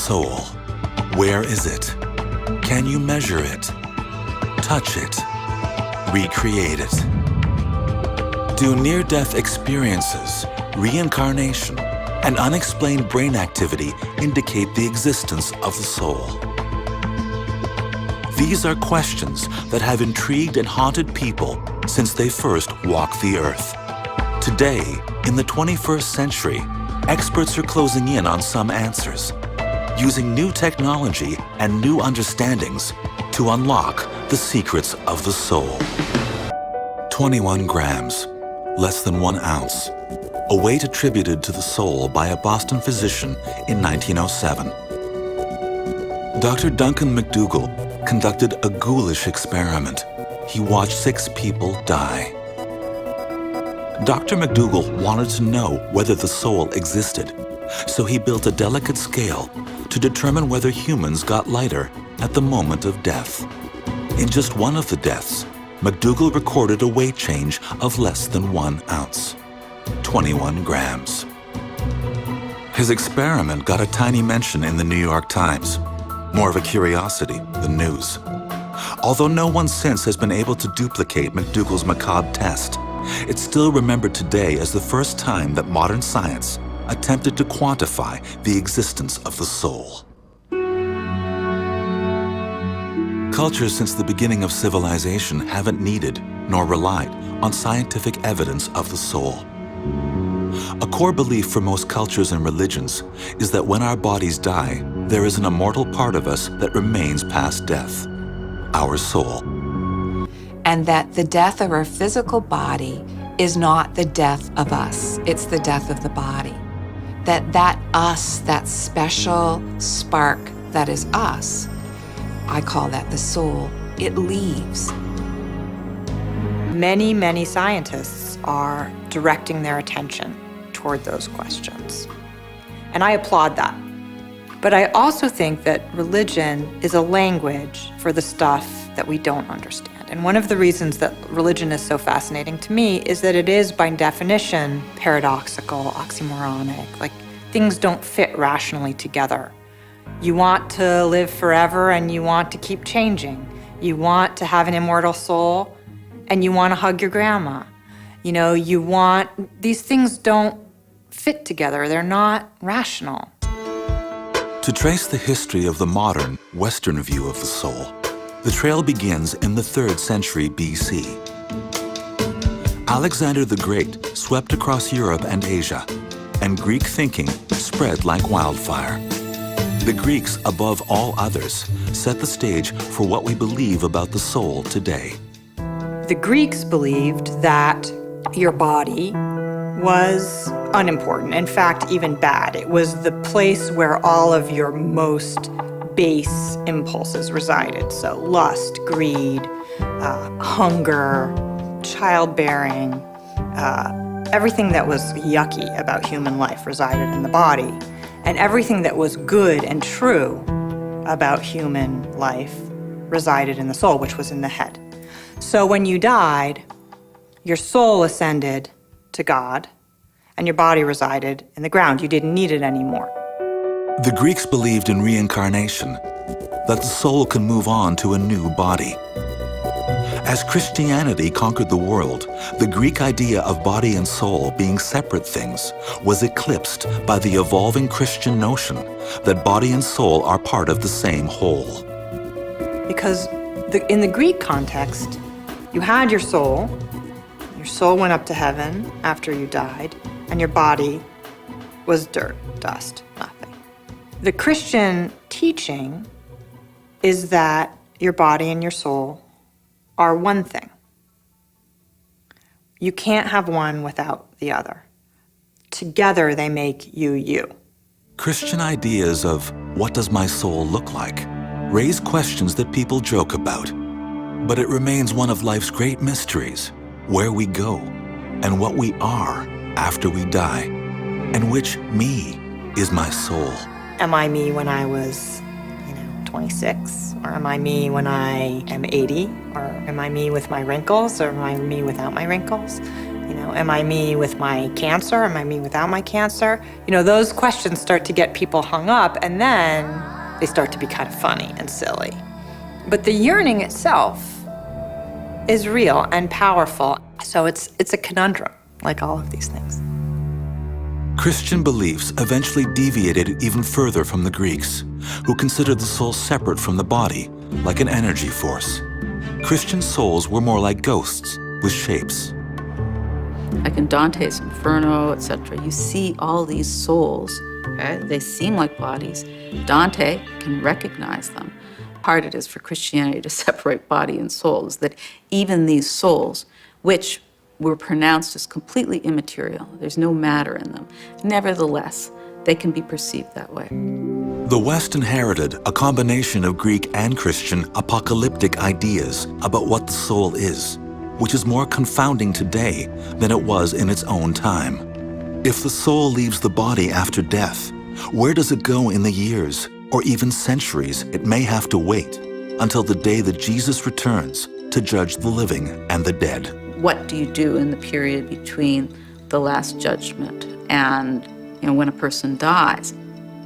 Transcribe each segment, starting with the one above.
soul? Where is it? Can you measure it? Touch it? Recreate it? Do near-death experiences, reincarnation, and unexplained brain activity indicate the existence of the soul? These are questions that have intrigued and haunted people since they first walked the earth. Today, in the 21st century, experts are closing in on some answers, using new technology and new understandings to unlock the secrets of the soul. 21 grams, less than 1 ounce, a weight attributed to the soul by a Boston physician in 1907. Dr. Duncan McDougall conducted a ghoulish experiment. He watched 6 people die. Dr. McDougall wanted to know whether the soul existed, so he built a delicate scale to determine whether humans got lighter at the moment of death. In just one of the deaths, McDougall recorded a weight change of less than 1 ounce, 21 grams. His experiment got a tiny mention in the New York Times, more of a curiosity than news. Although no one since has been able to duplicate McDougall's macabre test, it's still remembered today as the first time that modern science attempted to quantify the existence of the soul. Cultures since the beginning of civilization haven't needed nor relied on scientific evidence of the soul. A core belief for most cultures and religions is that when our bodies die, there is an immortal part of us that remains past death, our soul. And that the death of our physical body is not the death of us, it's the death of the body. That us, that special spark that is us, I call that the soul, it leaves. Many, many scientists are directing their attention toward those questions. And I applaud that. But I also think that religion is a language for the stuff that we don't understand. And one of the reasons that religion is so fascinating to me is that it is, by definition, paradoxical, oxymoronic. Like, things don't fit rationally together. You want to live forever and you want to keep changing. You want to have an immortal soul and you want to hug your grandma. You know, these things don't fit together. They're not rational. To trace the history of the modern, Western view of the soul, the trail begins in the 3rd century BC. Alexander the Great swept across Europe and Asia, and Greek thinking spread like wildfire. The Greeks, above all others, set the stage for what we believe about the soul today. The Greeks believed that your body was unimportant, in fact, even bad. It was the place where all of your most base impulses resided. So lust, greed, hunger, childbearing, everything that was yucky about human life resided in the body. And everything that was good and true about human life resided in the soul, which was in the head. So when you died, your soul ascended to God, and your body resided in the ground. You didn't need it anymore. The Greeks believed in reincarnation, that the soul can move on to a new body. As Christianity conquered the world, the Greek idea of body and soul being separate things was eclipsed by the evolving Christian notion that body and soul are part of the same whole. Because in the Greek context, you had your soul went up to heaven after you died, and your body was dirt, dust, nothing. The Christian teaching is that your body and your soul are one thing. You can't have one without the other. Together they make you you. Christian ideas of what does my soul look like raise questions that people joke about, but it remains one of life's great mysteries, where we go and what we are after we die, and which me is my soul. Am I me when I was, 26? Or am I me when I am 80? Or am I me with my wrinkles? Or am I me without my wrinkles? Am I me with my cancer? Am I me without my cancer? Those questions start to get people hung up, and then they start to be kind of funny and silly. But the yearning itself is real and powerful. So it's a conundrum, like all of these things. Christian beliefs eventually deviated even further from the Greeks, who considered the soul separate from the body, like an energy force. Christian souls were more like ghosts, with shapes. Like in Dante's Inferno, etc., you see all these souls, okay? They seem like bodies. Dante can recognize them. Hard it is for Christianity to separate body and soul is that even these souls, which were pronounced as completely immaterial, there's no matter in them, nevertheless, they can be perceived that way. The West inherited a combination of Greek and Christian apocalyptic ideas about what the soul is, which is more confounding today than it was in its own time. If the soul leaves the body after death, where does it go in the years, or even centuries it may have to wait until the day that Jesus returns to judge the living and the dead? What do you do in the period between the Last Judgment and when a person dies?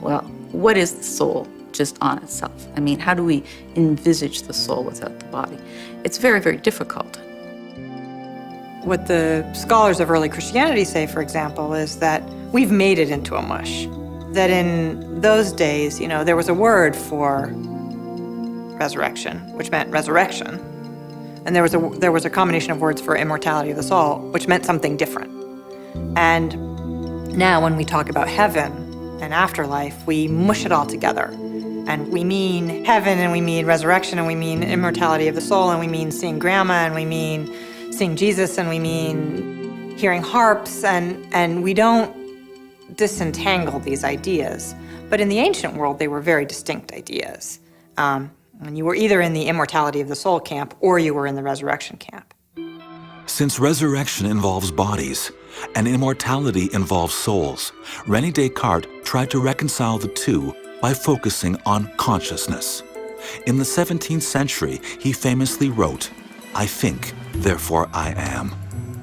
Well, what is the soul just on itself? I mean, how do we envisage the soul without the body? It's very, very difficult. What the scholars of early Christianity say, for example, is that we've made it into a mush. That in those days, there was a word for resurrection, which meant resurrection. And there was a combination of words for immortality of the soul, which meant something different. And now when we talk about heaven and afterlife, we mush it all together. And we mean heaven, and we mean resurrection, and we mean immortality of the soul, and we mean seeing grandma, and we mean seeing Jesus, and we mean hearing harps, and we don't disentangle these ideas. But in the ancient world, they were very distinct ideas. And you were either in the immortality of the soul camp, or you were in the resurrection camp. Since resurrection involves bodies and immortality involves souls, René Descartes tried to reconcile the two by focusing on consciousness. In the 17th century, he famously wrote, "I think, therefore I am."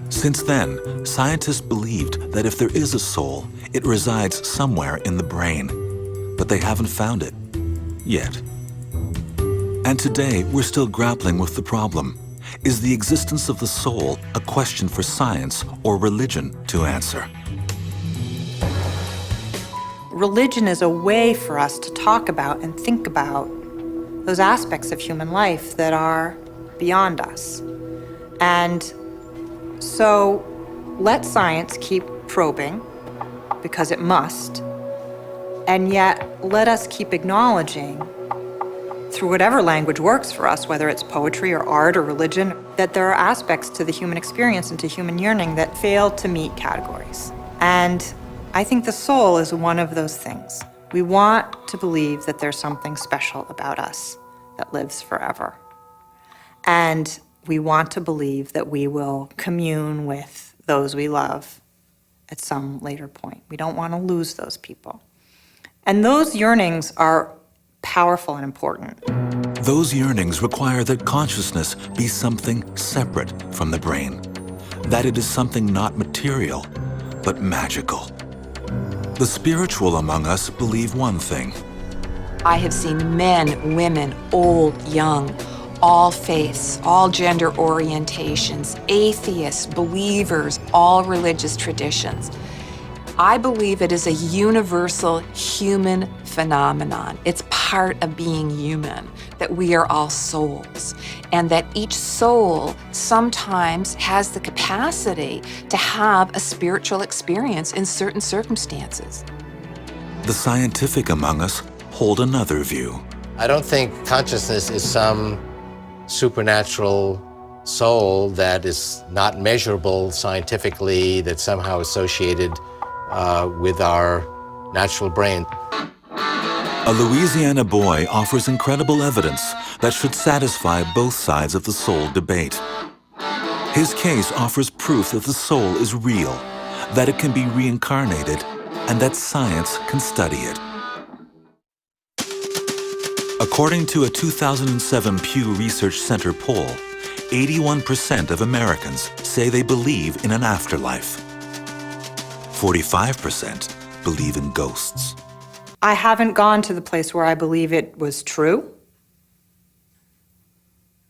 Since then, scientists believed that if there is a soul, it resides somewhere in the brain, but they haven't found it yet. And today, we're still grappling with the problem. Is the existence of the soul a question for science or religion to answer? Religion is a way for us to talk about and think about those aspects of human life that are beyond us. And so let science keep probing, because it must, and yet let us keep acknowledging, through whatever language works for us, whether it's poetry or art or religion, that there are aspects to the human experience and to human yearning that fail to meet categories. And I think the soul is one of those things. We want to believe that there's something special about us that lives forever. And we want to believe that we will commune with those we love at some later point. We don't want to lose those people. And those yearnings are powerful and important. Those yearnings require that consciousness be something separate from the brain, that it is something not material, but magical. The spiritual among us believe one thing. I have seen men, women, old, young, all faiths, all gender orientations, atheists, believers, all religious traditions. I believe it is a universal human phenomenon. It's part of being human, that we are all souls, and that each soul sometimes has the capacity to have a spiritual experience in certain circumstances. The scientific among us hold another view. I don't think consciousness is some supernatural soul that is not measurable scientifically, that's somehow associated with our natural brain. A Louisiana boy offers incredible evidence that should satisfy both sides of the soul debate. His case offers proof that the soul is real, that it can be reincarnated, and that science can study it. According to a 2007 Pew Research Center poll, 81% of Americans say they believe in an afterlife. 45% believe in ghosts. I haven't gone to the place where I believe it was true,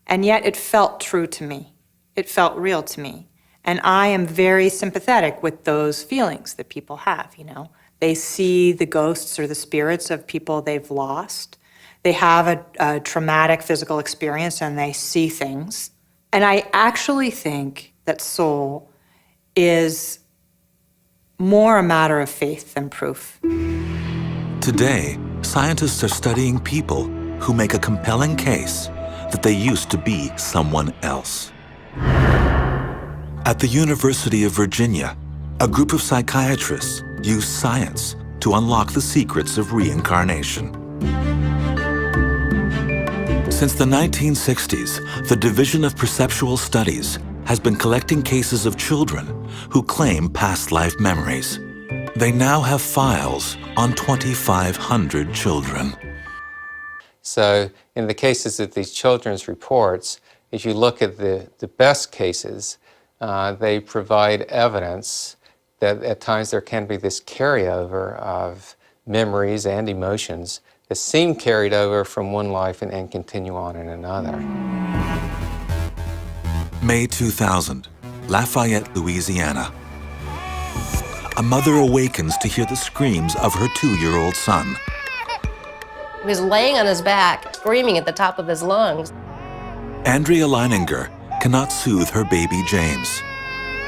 and yet it felt true to me. It felt real to me. And I am very sympathetic with those feelings that people have, you know. They see the ghosts or the spirits of people they've lost. They have a traumatic physical experience and they see things. And I actually think that soul is more a matter of faith than proof. Today, scientists are studying people who make a compelling case that they used to be someone else. At the University of Virginia, a group of psychiatrists use science to unlock the secrets of reincarnation. Since the 1960s, the Division of Perceptual Studies has been collecting cases of children who claim past life memories. They now have files on 2,500 children. So in the cases of these children's reports, if you look at the best cases, they provide evidence that at times there can be this carryover of memories and emotions that seem carried over from one life and continue on in another. May 2000, Lafayette, Louisiana. A mother awakens to hear the screams of her 2-year-old son. He was laying on his back, screaming at the top of his lungs. Andrea Leininger cannot soothe her baby James.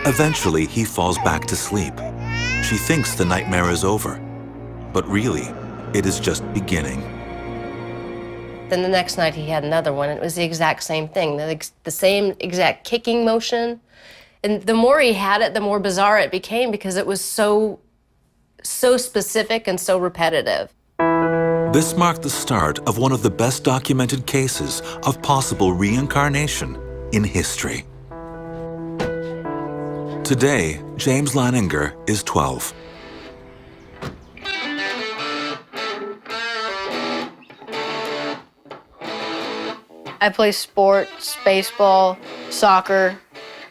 Eventually, he falls back to sleep. She thinks the nightmare is over, but really, it is just beginning. Then the next night he had another one, and it was the exact same thing, the same exact kicking motion. And the more he had it, the more bizarre it became because it was so specific and so repetitive. This marked the start of one of the best documented cases of possible reincarnation in history. Today, James Leininger is 12. I play sports, baseball, soccer,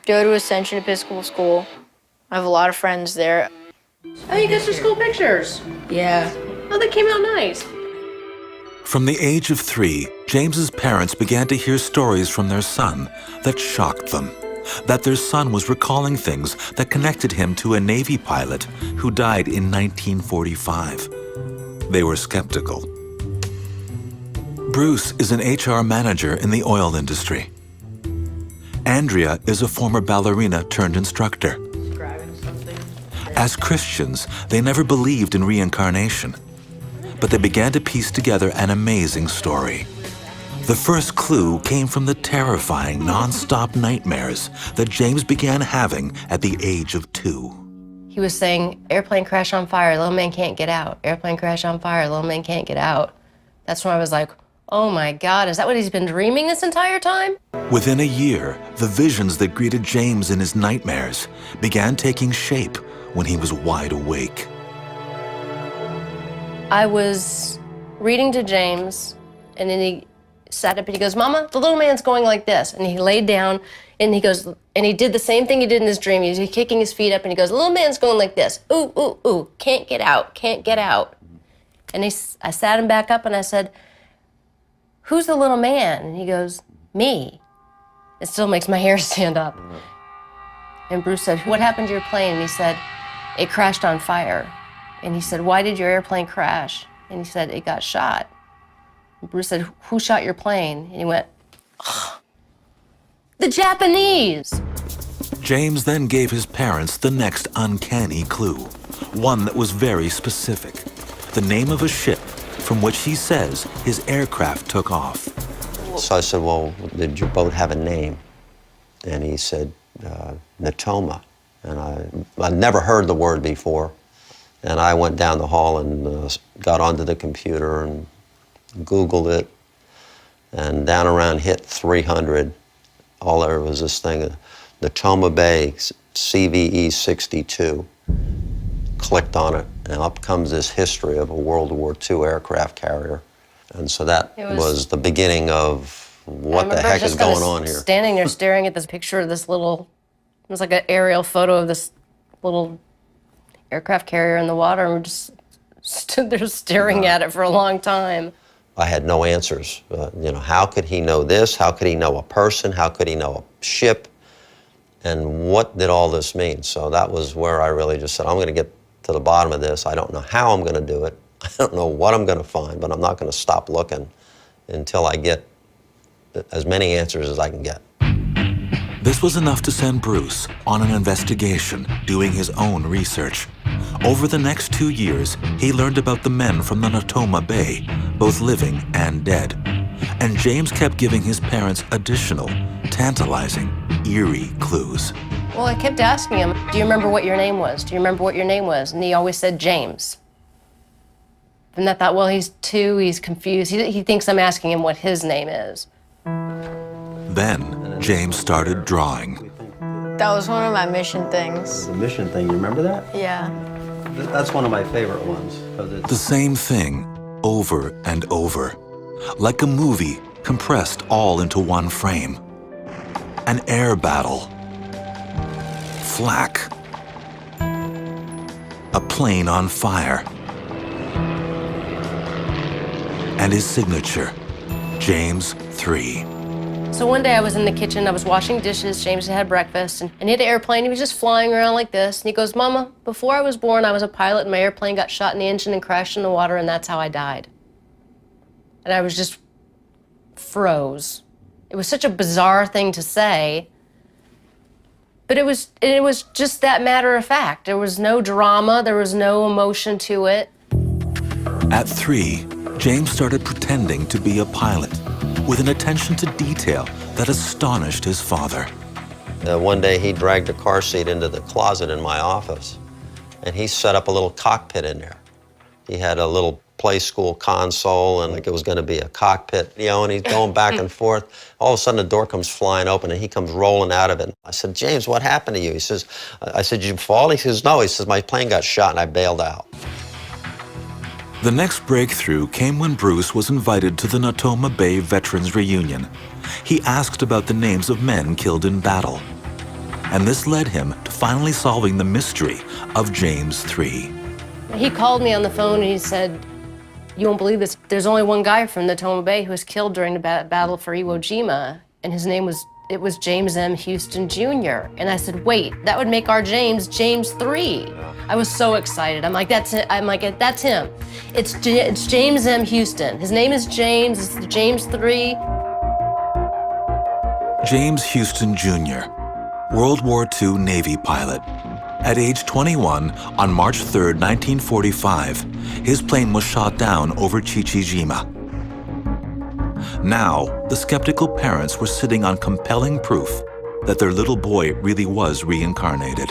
go to Ascension Episcopal School. I have a lot of friends there. Oh, you got some school pictures? Yeah. Oh, they came out nice. From the age of 3, James's parents began to hear stories from their son that shocked them. That their son was recalling things that connected him to a Navy pilot who died in 1945. They were skeptical. Bruce is an HR manager in the oil industry. Andrea is a former ballerina turned instructor. As Christians, they never believed in reincarnation, but they began to piece together an amazing story. The first clue came from the terrifying, non-stop nightmares that James began having at the age of 2. He was saying, airplane crash on fire, little man can't get out. Airplane crash on fire, little man can't get out. That's when I was like, oh my God, is that what he's been dreaming this entire time? Within a year, the visions that greeted James in his nightmares began taking shape when he was wide awake. I was reading to James, and then he sat up and he goes, Mama, the little man's going like this. And he laid down and he goes, and he did the same thing he did in his dream. He was kicking his feet up and he goes, the little man's going like this. Ooh, ooh, ooh, can't get out, can't get out. And I sat him back up and I said, who's the little man? And he goes, me. It still makes my hair stand up. And Bruce said, what happened to your plane? And he said, it crashed on fire. And he said, why did your airplane crash? And he said, it got shot. And Bruce said, who shot your plane? And he went, oh, the Japanese. James then gave his parents the next uncanny clue, one that was very specific, the name of a ship from which he says his aircraft took off. So I said, well, did your boat have a name? And he said, Natoma. And I'd never heard the word before. And I went down the hall and got onto the computer and Googled it. And down around hit 300, all there was this thing, Natoma Bay, CVE 62. Clicked on it, and up comes this history of a World War II aircraft carrier. And so that was the beginning of what the heck is going on here? Standing there staring at this picture of this little, it was like an aerial photo of this little aircraft carrier in the water, and we just stood there staring at it for a long time. I had no answers. How could he know this? How could he know a person? How could he know a ship? And what did all this mean? So that was where I really just said, I'm going to get to the bottom of this. I don't know how I'm going to do it. I don't know what I'm going to find, but I'm not going to stop looking until I get as many answers as I can get. This was enough to send Bruce on an investigation, doing his own research. Over the next 2 years, he learned about the men from the Natoma Bay, both living and dead. And James kept giving his parents additional, tantalizing, eerie clues. Well, I kept asking him, do you remember what your name was? Do you remember what your name was? And he always said James. And I thought, well, he's 2, he's confused. He thinks I'm asking him what his name is. Then, James started drawing. That was one of my mission things. The mission thing, you remember that? Yeah. That's one of my favorite ones. The same thing, over and over. Like a movie compressed all into one frame. An air battle. Flak. A plane on fire. And his signature, James 3. So one day I was in the kitchen, I was washing dishes, James had breakfast, and he had an airplane, he was just flying around like this, and he goes, Mama, before I was born, I was a pilot, and my airplane got shot in the engine and crashed in the water, and that's how I died. And I was just froze. It was such a bizarre thing to say, but it was just that matter of fact. There was no drama, there was no emotion to it. At 3, James started pretending to be a pilot, with an attention to detail that astonished his father. One day he dragged a car seat into the closet in my office, and he set up a little cockpit in there. He had a little play school console, and like it was going to be a cockpit, and he's going back and forth. All of a sudden, the door comes flying open, and he comes rolling out of it. I said, James, what happened to you? He says, I said, did you fall? He says, no. He says, my plane got shot, and I bailed out. The next breakthrough came when Bruce was invited to the Natoma Bay Veterans Reunion. He asked about the names of men killed in battle. And this led him to finally solving the mystery of James 3. He called me on the phone and he said, you won't believe this, there's only one guy from Natoma Bay who was killed during the battle for Iwo Jima, and his name was James M. Houston Jr. And I said, wait, that would make our James 3. I was so excited. I'm like, that's him. It's James M. Houston. His name is James, it's the James 3. James Houston Jr., World War II Navy pilot. At age 21, on March 3, 1945, his plane was shot down over Chichijima. Now, the skeptical parents were sitting on compelling proof that their little boy really was reincarnated.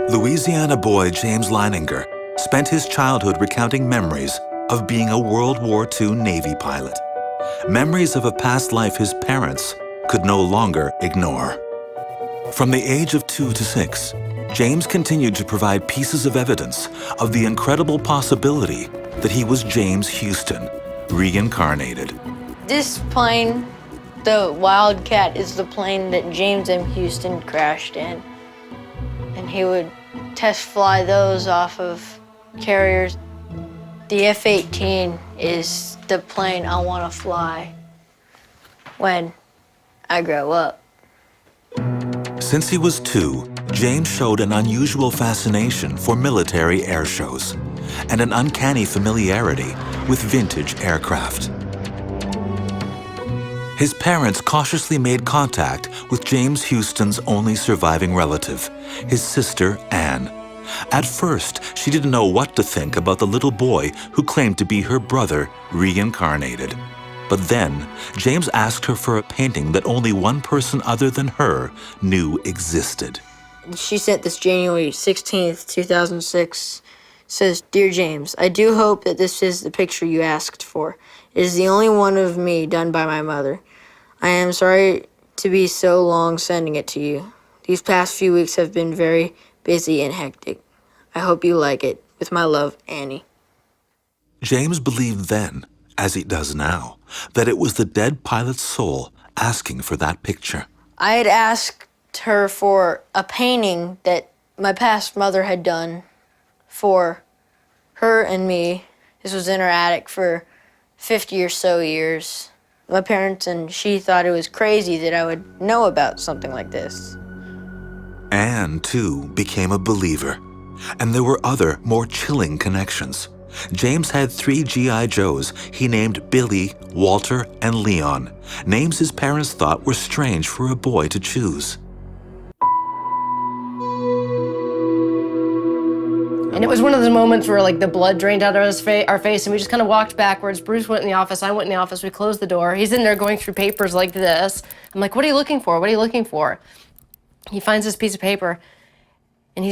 Louisiana boy James Leininger spent his childhood recounting memories of being a World War II Navy pilot. Memories of a past life his parents could no longer ignore. From the age of 2 to 6, James continued to provide pieces of evidence of the incredible possibility that he was James Houston, reincarnated. This plane, the Wildcat, is the plane that James M. Houston crashed in. And he would test fly those off of carriers. The F-18 is the plane I want to fly when I grow up. Since he was 2, James showed an unusual fascination for military air shows and an uncanny familiarity with vintage aircraft. His parents cautiously made contact with James Houston's only surviving relative, his sister, Anne. At first, she didn't know what to think about the little boy who claimed to be her brother, reincarnated. But then, James asked her for a painting that only one person other than her knew existed. She sent this January 16th, 2006. It says, Dear James, I do hope that this is the picture you asked for. It is the only one of me done by my mother. I am sorry to be so long sending it to you. These past few weeks have been very busy and hectic. I hope you like it. With my love, Annie. James believed then, as he does now, that it was the dead pilot's soul asking for that picture. I had asked her for a painting that my past mother had done for her and me. This was in her attic for 50 or so years. My parents and she thought it was crazy that I would know about something like this. Anne, too, became a believer. And there were other, more chilling connections. James had 3 G.I. Joes he named Billy, Walter, and Leon, names his parents thought were strange for a boy to choose. And it was one of those moments where like the blood drained out of our face and we just kind of walked backwards. Bruce went in the office, I went in the office, we closed the door. He's in there going through papers like this. I'm like, what are you looking for? What are you looking for? He finds this piece of paper and he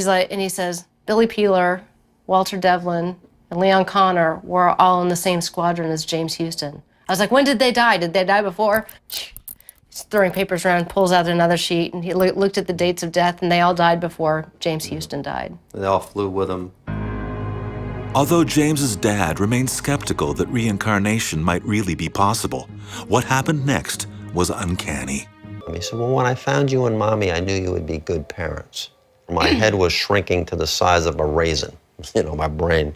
says, Billy Peeler, Walter Devlin, and Leon Connor were all in the same squadron as James Houston. I was like, when did they die? Did they die before? He's throwing papers around, pulls out another sheet, and he looked at the dates of death, and they all died before James Houston died. They all flew with him. Although James's dad remained skeptical that reincarnation might really be possible, what happened next was uncanny. He said, well, when I found you and Mommy, I knew you would be good parents. My head was shrinking to the size of a raisin, my brain.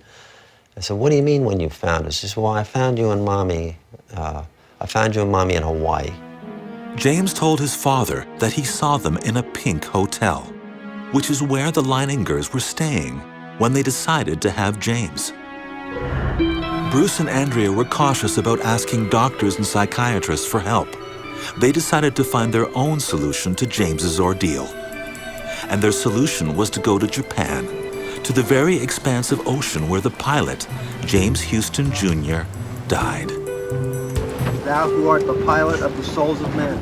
I said, what do you mean when you found us? He said, well, I found you and Mommy in Hawaii. James told his father that he saw them in a pink hotel, which is where the Leiningers were staying when they decided to have James. Bruce and Andrea were cautious about asking doctors and psychiatrists for help. They decided to find their own solution to James's ordeal. And their solution was to go to Japan, to the very expansive ocean where the pilot, James Houston Jr., died. Thou who art the pilot of the souls of men.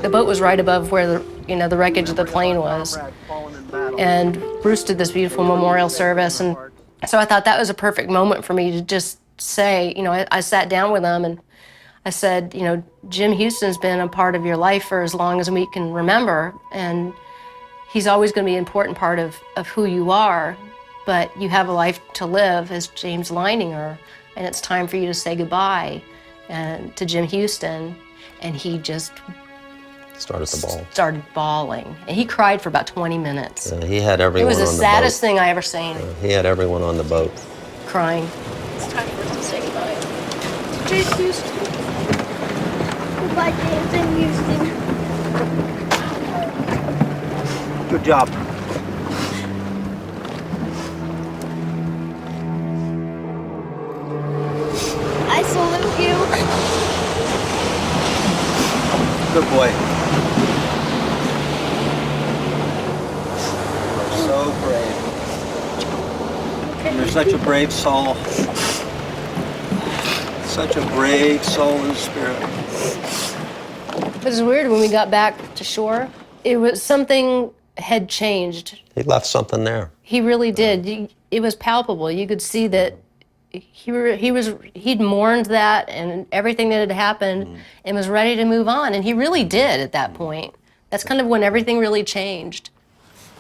The boat was right above where the wreckage of the plane was. And Bruce did this beautiful memorial service. And so I thought that was a perfect moment for me to just say, I sat down with him and I said, Jim Houston's been a part of your life for as long as we can remember. And he's always going to be an important part of who you are. But you have a life to live as James Leininger. And it's time for you to say goodbye to Jim Houston. And he just started bawling. And he cried for about 20 minutes. He had everyone on the boat. It was the saddest thing I ever seen. He had everyone on the boat. Crying. It's time for us to say goodbye. James Houston. Goodbye, James and Houston. Good job. I salute you. Good boy. You're so brave. You're such a brave soul. Such a brave soul and spirit. It was weird when we got back to shore. It was something had changed. He left something there. He really did. It was palpable. You could see that he'd mourned that and everything that had happened and was ready to move on. And he really did at that point. That's kind of when everything really changed.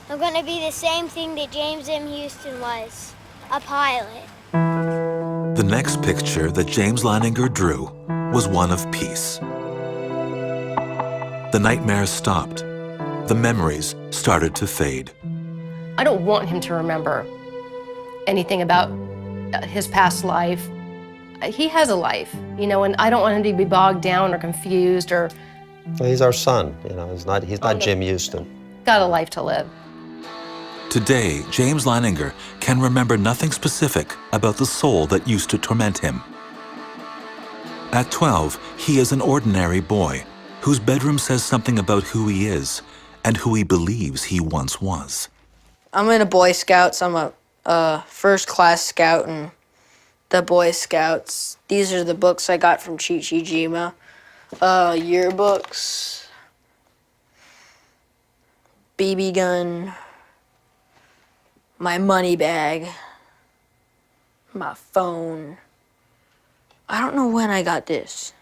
I'm gonna be the same thing that James M. Houston was, a pilot. The next picture that James Leininger drew was one of peace. The nightmares stopped. The memories started to fade. I don't want him to remember anything about his past life. He has a life, and I don't want him to be bogged down or confused or... Well, he's our son, he's not Jim Houston. Got a life to live. Today, James Leininger can remember nothing specific about the soul that used to torment him. At 12, he is an ordinary boy whose bedroom says something about who he is and who he believes he once was. I'm in a Boy Scouts. I'm a first-class scout in the Boy Scouts. These are the books I got from Chichijima. Yearbooks, BB gun, my money bag, my phone. I don't know when I got this,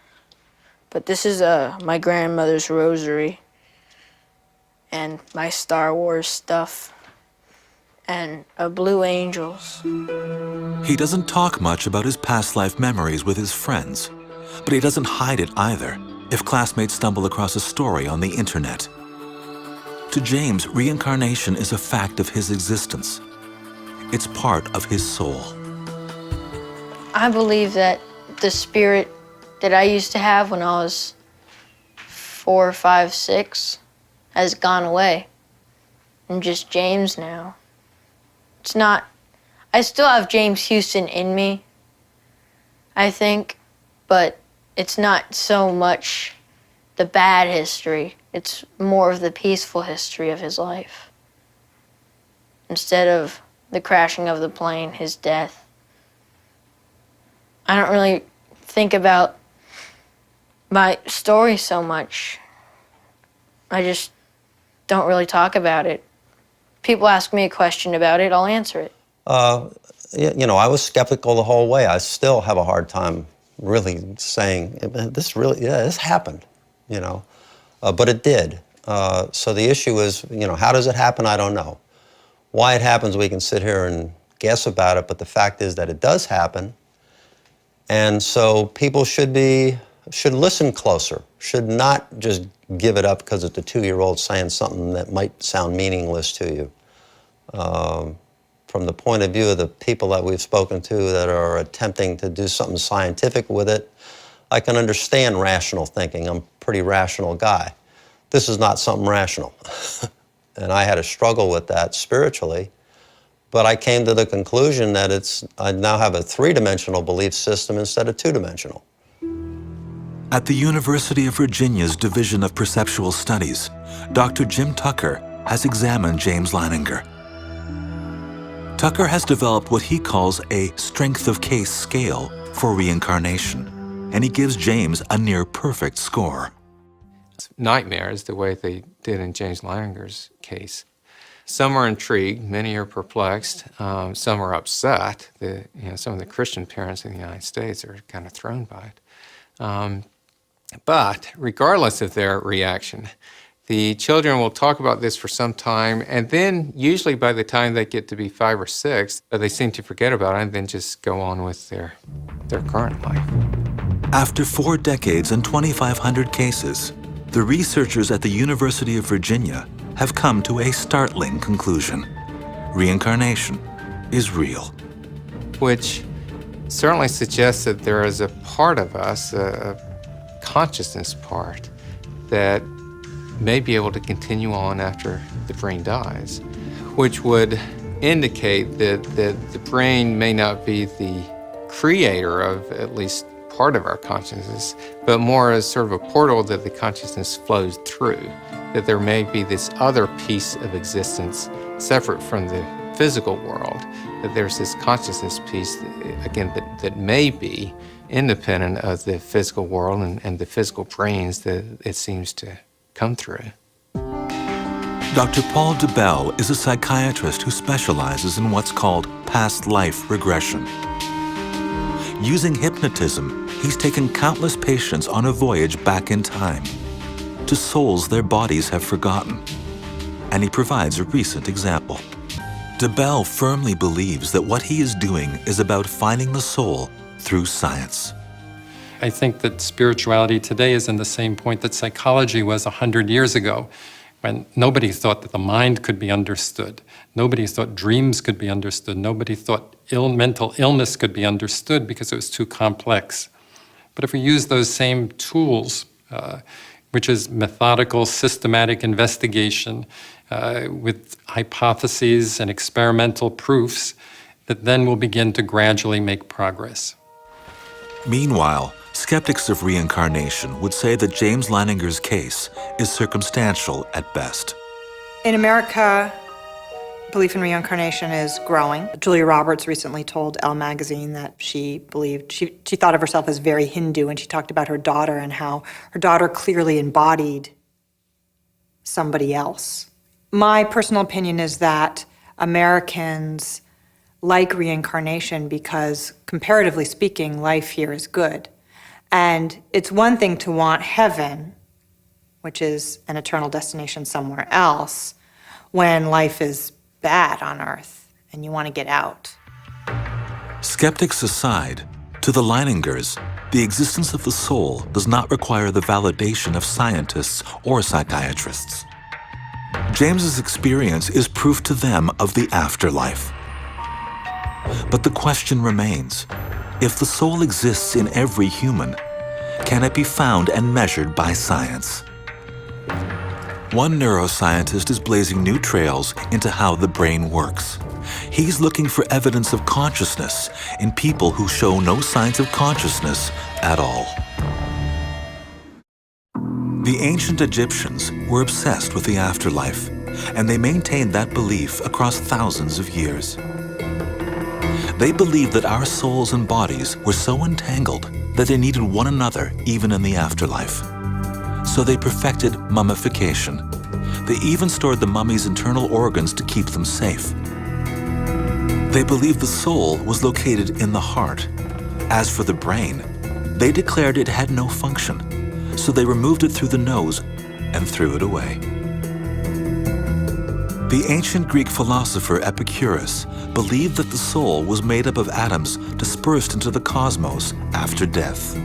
but this is my grandmother's rosary and my Star Wars stuff. and a blue angels. He doesn't talk much about his past life memories with his friends, but he doesn't hide it either if classmates stumble across a story on the internet. To James, reincarnation is a fact of his existence. It's part of his soul. I believe that the spirit that I used to have when I was 4, 5, 6 has gone away. I'm just James now. It's not, I still have James Houston in me, I think, but it's not so much the bad history. It's more of the peaceful history of his life. Instead of the crashing of the plane, his death. I don't really think about my story so much. I just don't really talk about it. People ask me a question about it, I'll answer it. You know, I was skeptical the whole way. I still have a hard time really saying, this happened, you know. But it did. So the issue is, you know, how does it happen? I don't know. Why it happens, we can sit here and guess about it, but the fact is that it does happen. And so people should listen closer, should not just give it up because it's a 2-year-old saying something that might sound meaningless to you. From the point of view of the people that we've spoken to that are attempting to do something scientific with it, I can understand rational thinking. I'm a pretty rational guy. This is not something rational. And I had a struggle with that spiritually. But I came to the conclusion that I now have a 3-dimensional belief system instead of 2-dimensional. At the University of Virginia's Division of Perceptual Studies, Dr. Jim Tucker has examined James Leininger. Tucker has developed what he calls a strength of case scale for reincarnation, and he gives James a near-perfect score. Nightmares, the way they did in James Leininger's case. Some are intrigued, many are perplexed, some are upset. Some of the Christian parents in the United States are kind of thrown by it. But regardless of their reaction, the children will talk about this for some time, and then usually by the time they get to be 5 or 6, they seem to forget about it and then just go on with their current life. After 4 decades and 2,500 cases, the researchers at the University of Virginia have come to a startling conclusion. Reincarnation is real. Which certainly suggests that there is a part of us, a consciousness part, that may be able to continue on after the brain dies, which would indicate that the brain may not be the creator of at least part of our consciousness, but more as sort of a portal that the consciousness flows through, that there may be this other piece of existence separate from the physical world, that there's this consciousness piece, again, that may be independent of the physical world and the physical brains that it seems to come through. Dr. Paul DeBell is a psychiatrist who specializes in what's called past life regression. Using hypnotism, he's taken countless patients on a voyage back in time to souls their bodies have forgotten. And he provides a recent example. DeBell firmly believes that what he is doing is about finding the soul through science. I think that spirituality today is in the same point that psychology was 100 years ago, when nobody thought that the mind could be understood. Nobody thought dreams could be understood. Nobody thought mental illness could be understood because it was too complex. But if we use those same tools, which is methodical, systematic investigation with hypotheses and experimental proofs, that then we'll begin to gradually make progress. Meanwhile, skeptics of reincarnation would say that James Leininger's case is circumstantial at best. In America, belief in reincarnation is growing. Julia Roberts recently told Elle magazine that she thought of herself as very Hindu, and she talked about her daughter and how her daughter clearly embodied somebody else. My personal opinion is that Americans like reincarnation because, comparatively speaking, life here is good. And it's one thing to want heaven, which is an eternal destination somewhere else, when life is bad on Earth and you want to get out. Skeptics aside, to the Leiningers, the existence of the soul does not require the validation of scientists or psychiatrists. James's experience is proof to them of the afterlife. But the question remains, if the soul exists in every human, can it be found and measured by science? One neuroscientist is blazing new trails into how the brain works. He's looking for evidence of consciousness in people who show no signs of consciousness at all. The ancient Egyptians were obsessed with the afterlife, and they maintained that belief across thousands of years. They believed that our souls and bodies were so entangled that they needed one another even in the afterlife. So they perfected mummification. They even stored the mummy's internal organs to keep them safe. They believed the soul was located in the heart. As for the brain, they declared it had no function, so they removed it through the nose and threw it away. The ancient Greek philosopher Epicurus believed that the soul was made up of atoms dispersed into the cosmos after death.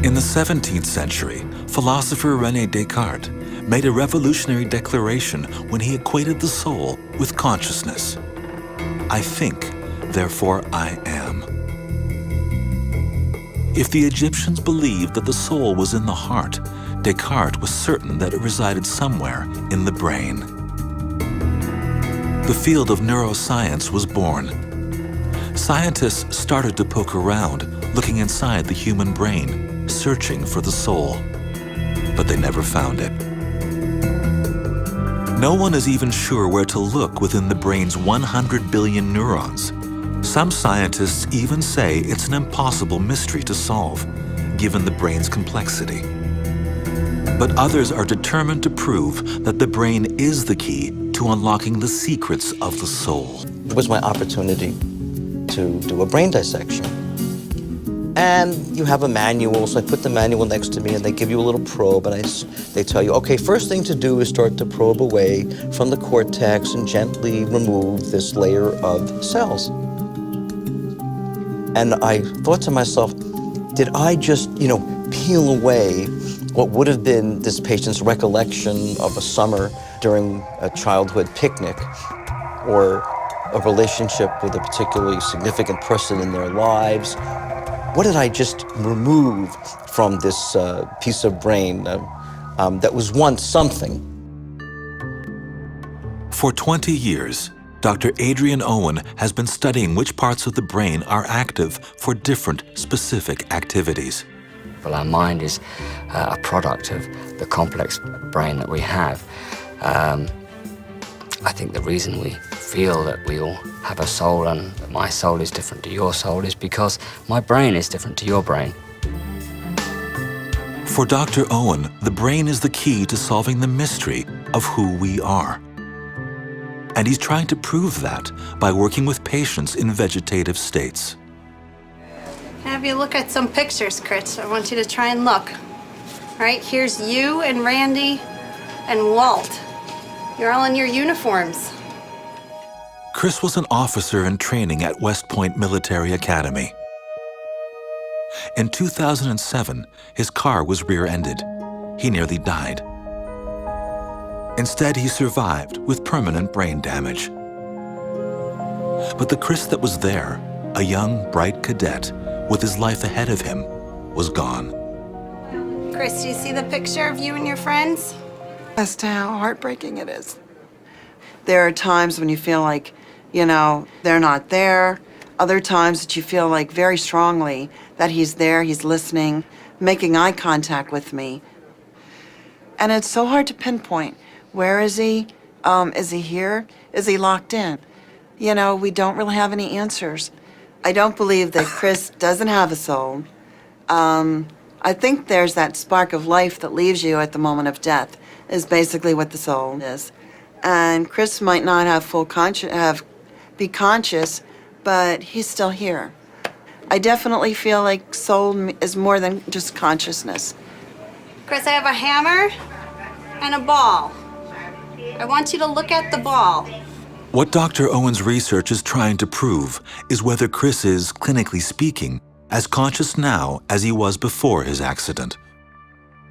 In the 17th century, philosopher René Descartes made a revolutionary declaration when he equated the soul with consciousness. I think, therefore I am. If the Egyptians believed that the soul was in the heart, Descartes was certain that it resided somewhere in the brain. The field of neuroscience was born. Scientists started to poke around, looking inside the human brain, searching for the soul. But they never found it. No one is even sure where to look within the brain's 100 billion neurons. Some scientists even say it's an impossible mystery to solve, given the brain's complexity. But others are determined to prove that the brain is the key to unlocking the secrets of the soul. It was my opportunity to do a brain dissection. And you have a manual, so I put the manual next to me and they give you a little probe and they tell you, okay, first thing to do is start to probe away from the cortex and gently remove this layer of cells. And I thought to myself, did I just, peel away what would have been this patient's recollection of a summer during a childhood picnic or a relationship with a particularly significant person in their lives? What did I just remove from this piece of brain that was once something? For 20 years, Dr. Adrian Owen has been studying which parts of the brain are active for different specific activities. Well, our mind is a product of the complex brain that we have. I think the reason we feel that we all have a soul and that my soul is different to your soul is because my brain is different to your brain. For Dr. Owen, the brain is the key to solving the mystery of who we are. And he's trying to prove that by working with patients in vegetative states. Have you look at some pictures, Chris. I want you to try and look. All right, here's you and Randy and Walt. You're all in your uniforms. Chris was an officer in training at West Point Military Academy. In 2007, his car was rear-ended. He nearly died. Instead, he survived with permanent brain damage. But the Chris that was there, a young, bright cadet with his life ahead of him, was gone. Chris, do you see the picture of you and your friends? As to how heartbreaking it is. There are times when you feel like, they're not there. Other times that you feel like very strongly that he's there, he's listening, making eye contact with me. And it's so hard to pinpoint. Where is he? Is he here? Is he locked in? We don't really have any answers. I don't believe that Chris doesn't have a soul. I think there's that spark of life that leaves you at the moment of death is basically what the soul is. And Chris might not have be conscious, but he's still here. I definitely feel like soul is more than just consciousness. Chris, I have a hammer and a ball. I want you to look at the ball. What Dr. Owen's research is trying to prove is whether Chris is, clinically speaking, as conscious now as he was before his accident.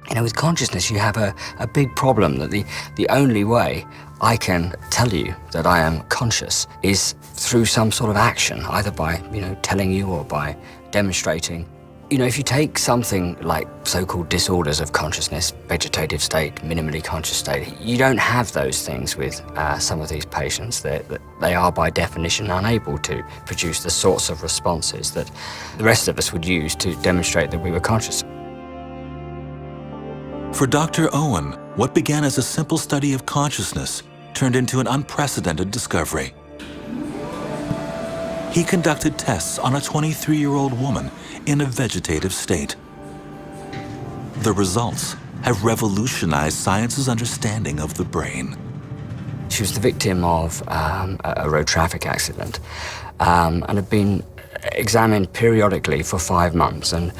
You know, with consciousness, you have a big problem that the only way I can tell you that I am conscious is through some sort of action, either by, telling you or by demonstrating. You know, if you take something like so-called disorders of consciousness, vegetative state, minimally conscious state, you don't have those things with some of these patients. They are, by definition, unable to produce the sorts of responses that the rest of us would use to demonstrate that we were conscious. For Dr. Owen, what began as a simple study of consciousness turned into an unprecedented discovery. He conducted tests on a 23-year-old woman in a vegetative state. The results have revolutionized science's understanding of the brain. She was the victim of a road traffic accident and had been examined periodically for 5 months, and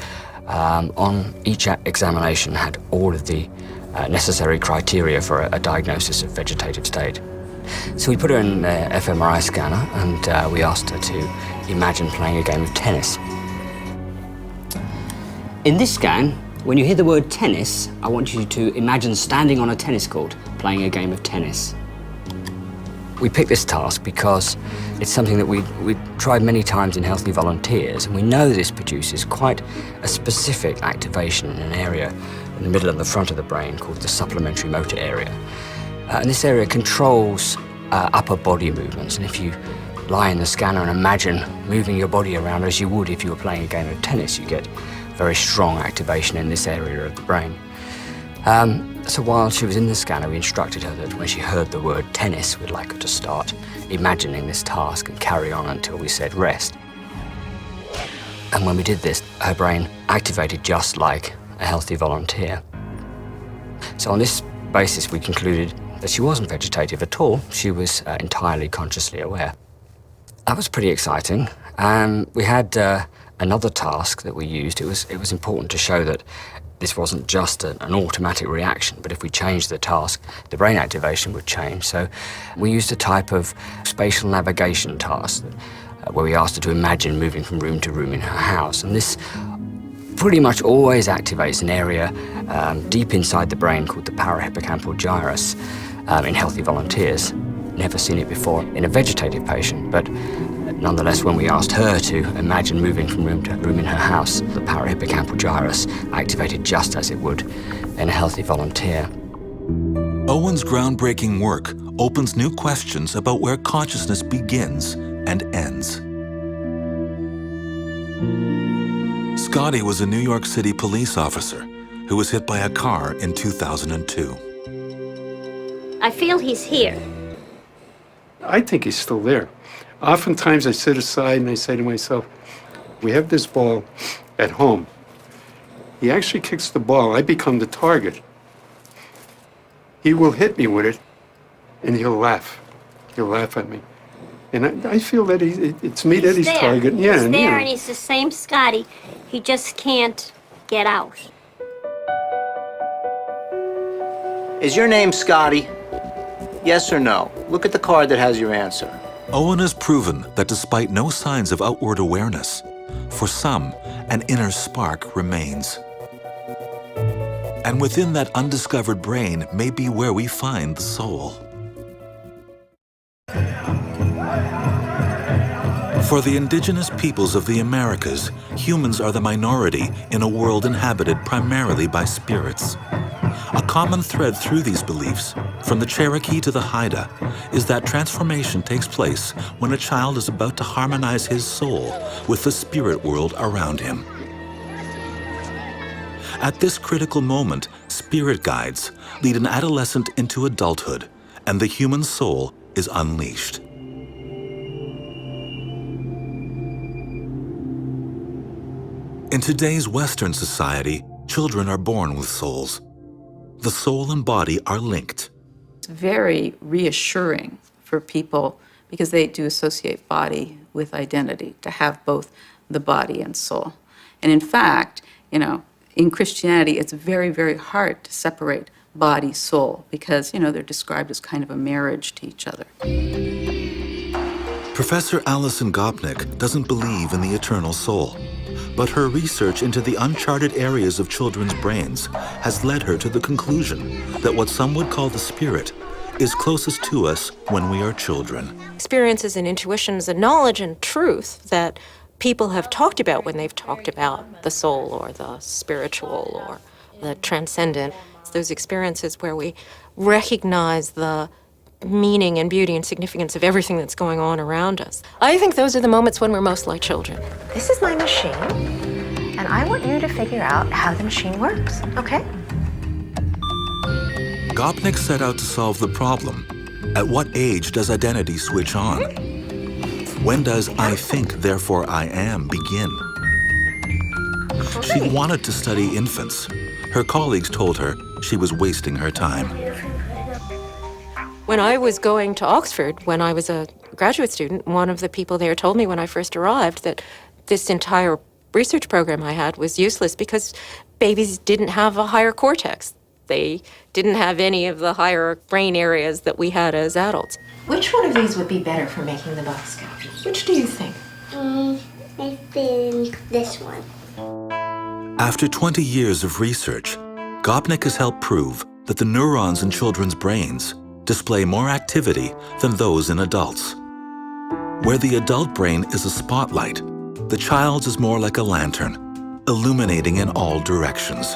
on each examination had all of the necessary criteria for a diagnosis of vegetative state. So we put her in an fMRI scanner and we asked her to imagine playing a game of tennis. In this scan, when you hear the word tennis, I want you to imagine standing on a tennis court playing a game of tennis. We picked this task because it's something that we've tried many times in healthy volunteers, and we know this produces quite a specific activation in an area in the middle and the front of the brain called the supplementary motor area. And this area controls upper body movements, and if you lie in the scanner and imagine moving your body around as you would if you were playing a game of tennis, you get very strong activation in this area of the brain. So while she was in the scanner, we instructed her that when she heard the word tennis, we'd like her to start imagining this task and carry on until we said rest. And when we did this, her brain activated just like a healthy volunteer. So on this basis, we concluded that she wasn't vegetative at all. She was entirely consciously aware. That was pretty exciting. We had another task that we used. It was important to show that this wasn't just an automatic reaction, but if we changed the task, the brain activation would change. So we used a type of spatial navigation task where we asked her to imagine moving from room to room in her house. And this pretty much always activates an area deep inside the brain called the parahippocampal gyrus in healthy volunteers. Never seen it before in a vegetative patient, but nonetheless, when we asked her to imagine moving from room to room in her house, the parahippocampal gyrus activated just as it would in a healthy volunteer. Owen's groundbreaking work opens new questions about where consciousness begins and ends. Scotty was a New York City police officer who was hit by a car in 2002. I feel he's here. I think he's still there. Oftentimes I sit aside and I say to myself, we have this ball at home. He actually kicks the ball. I become the target. He will hit me with it and he'll laugh. He'll laugh at me. And I feel that it's me that he's targeting. Yeah, he's there and he's the same Scotty. He just can't get out. Is your name Scotty? Yes or no? Look at the card that has your answer. Owen has proven that despite no signs of outward awareness, for some, an inner spark remains. And within that undiscovered brain may be where we find the soul. For the indigenous peoples of the Americas, humans are the minority in a world inhabited primarily by spirits. A common thread through these beliefs, from the Cherokee to the Haida, is that transformation takes place when a child is about to harmonize his soul with the spirit world around him. At this critical moment, spirit guides lead an adolescent into adulthood, and the human soul is unleashed. In today's Western society, children are born with souls. The soul and body are linked. It's very reassuring for people because they do associate body with identity, to have both the body and soul. And in fact, in Christianity, it's very, very hard to separate body soul, because, they're described as kind of a marriage to each other. Professor Alison Gopnik doesn't believe in the eternal soul, but her research into the uncharted areas of children's brains has led her to the conclusion that what some would call the spirit is closest to us when we are children. Experiences and intuitions and knowledge and truth that people have talked about when they've talked about the soul or the spiritual or the transcendent. It's those experiences where we recognize the meaning and beauty and significance of everything that's going on around us. I think those are the moments when we're most like children. This is my machine, and I want you to figure out how the machine works, okay? Gopnik set out to solve the problem. At what age does identity switch on? When does I think, therefore I am begin? She wanted to study infants. Her colleagues told her she was wasting her time. When I was going to Oxford, when I was a graduate student, one of the people there told me when I first arrived that this entire research program I had was useless because babies didn't have a higher cortex. They didn't have any of the higher brain areas that we had as adults. Which one of these would be better for making the Boy Scout? Which do you think? I think this one. After 20 years of research, Gopnik has helped prove that the neurons in children's brains display more activity than those in adults. Where the adult brain is a spotlight, the child's is more like a lantern, illuminating in all directions.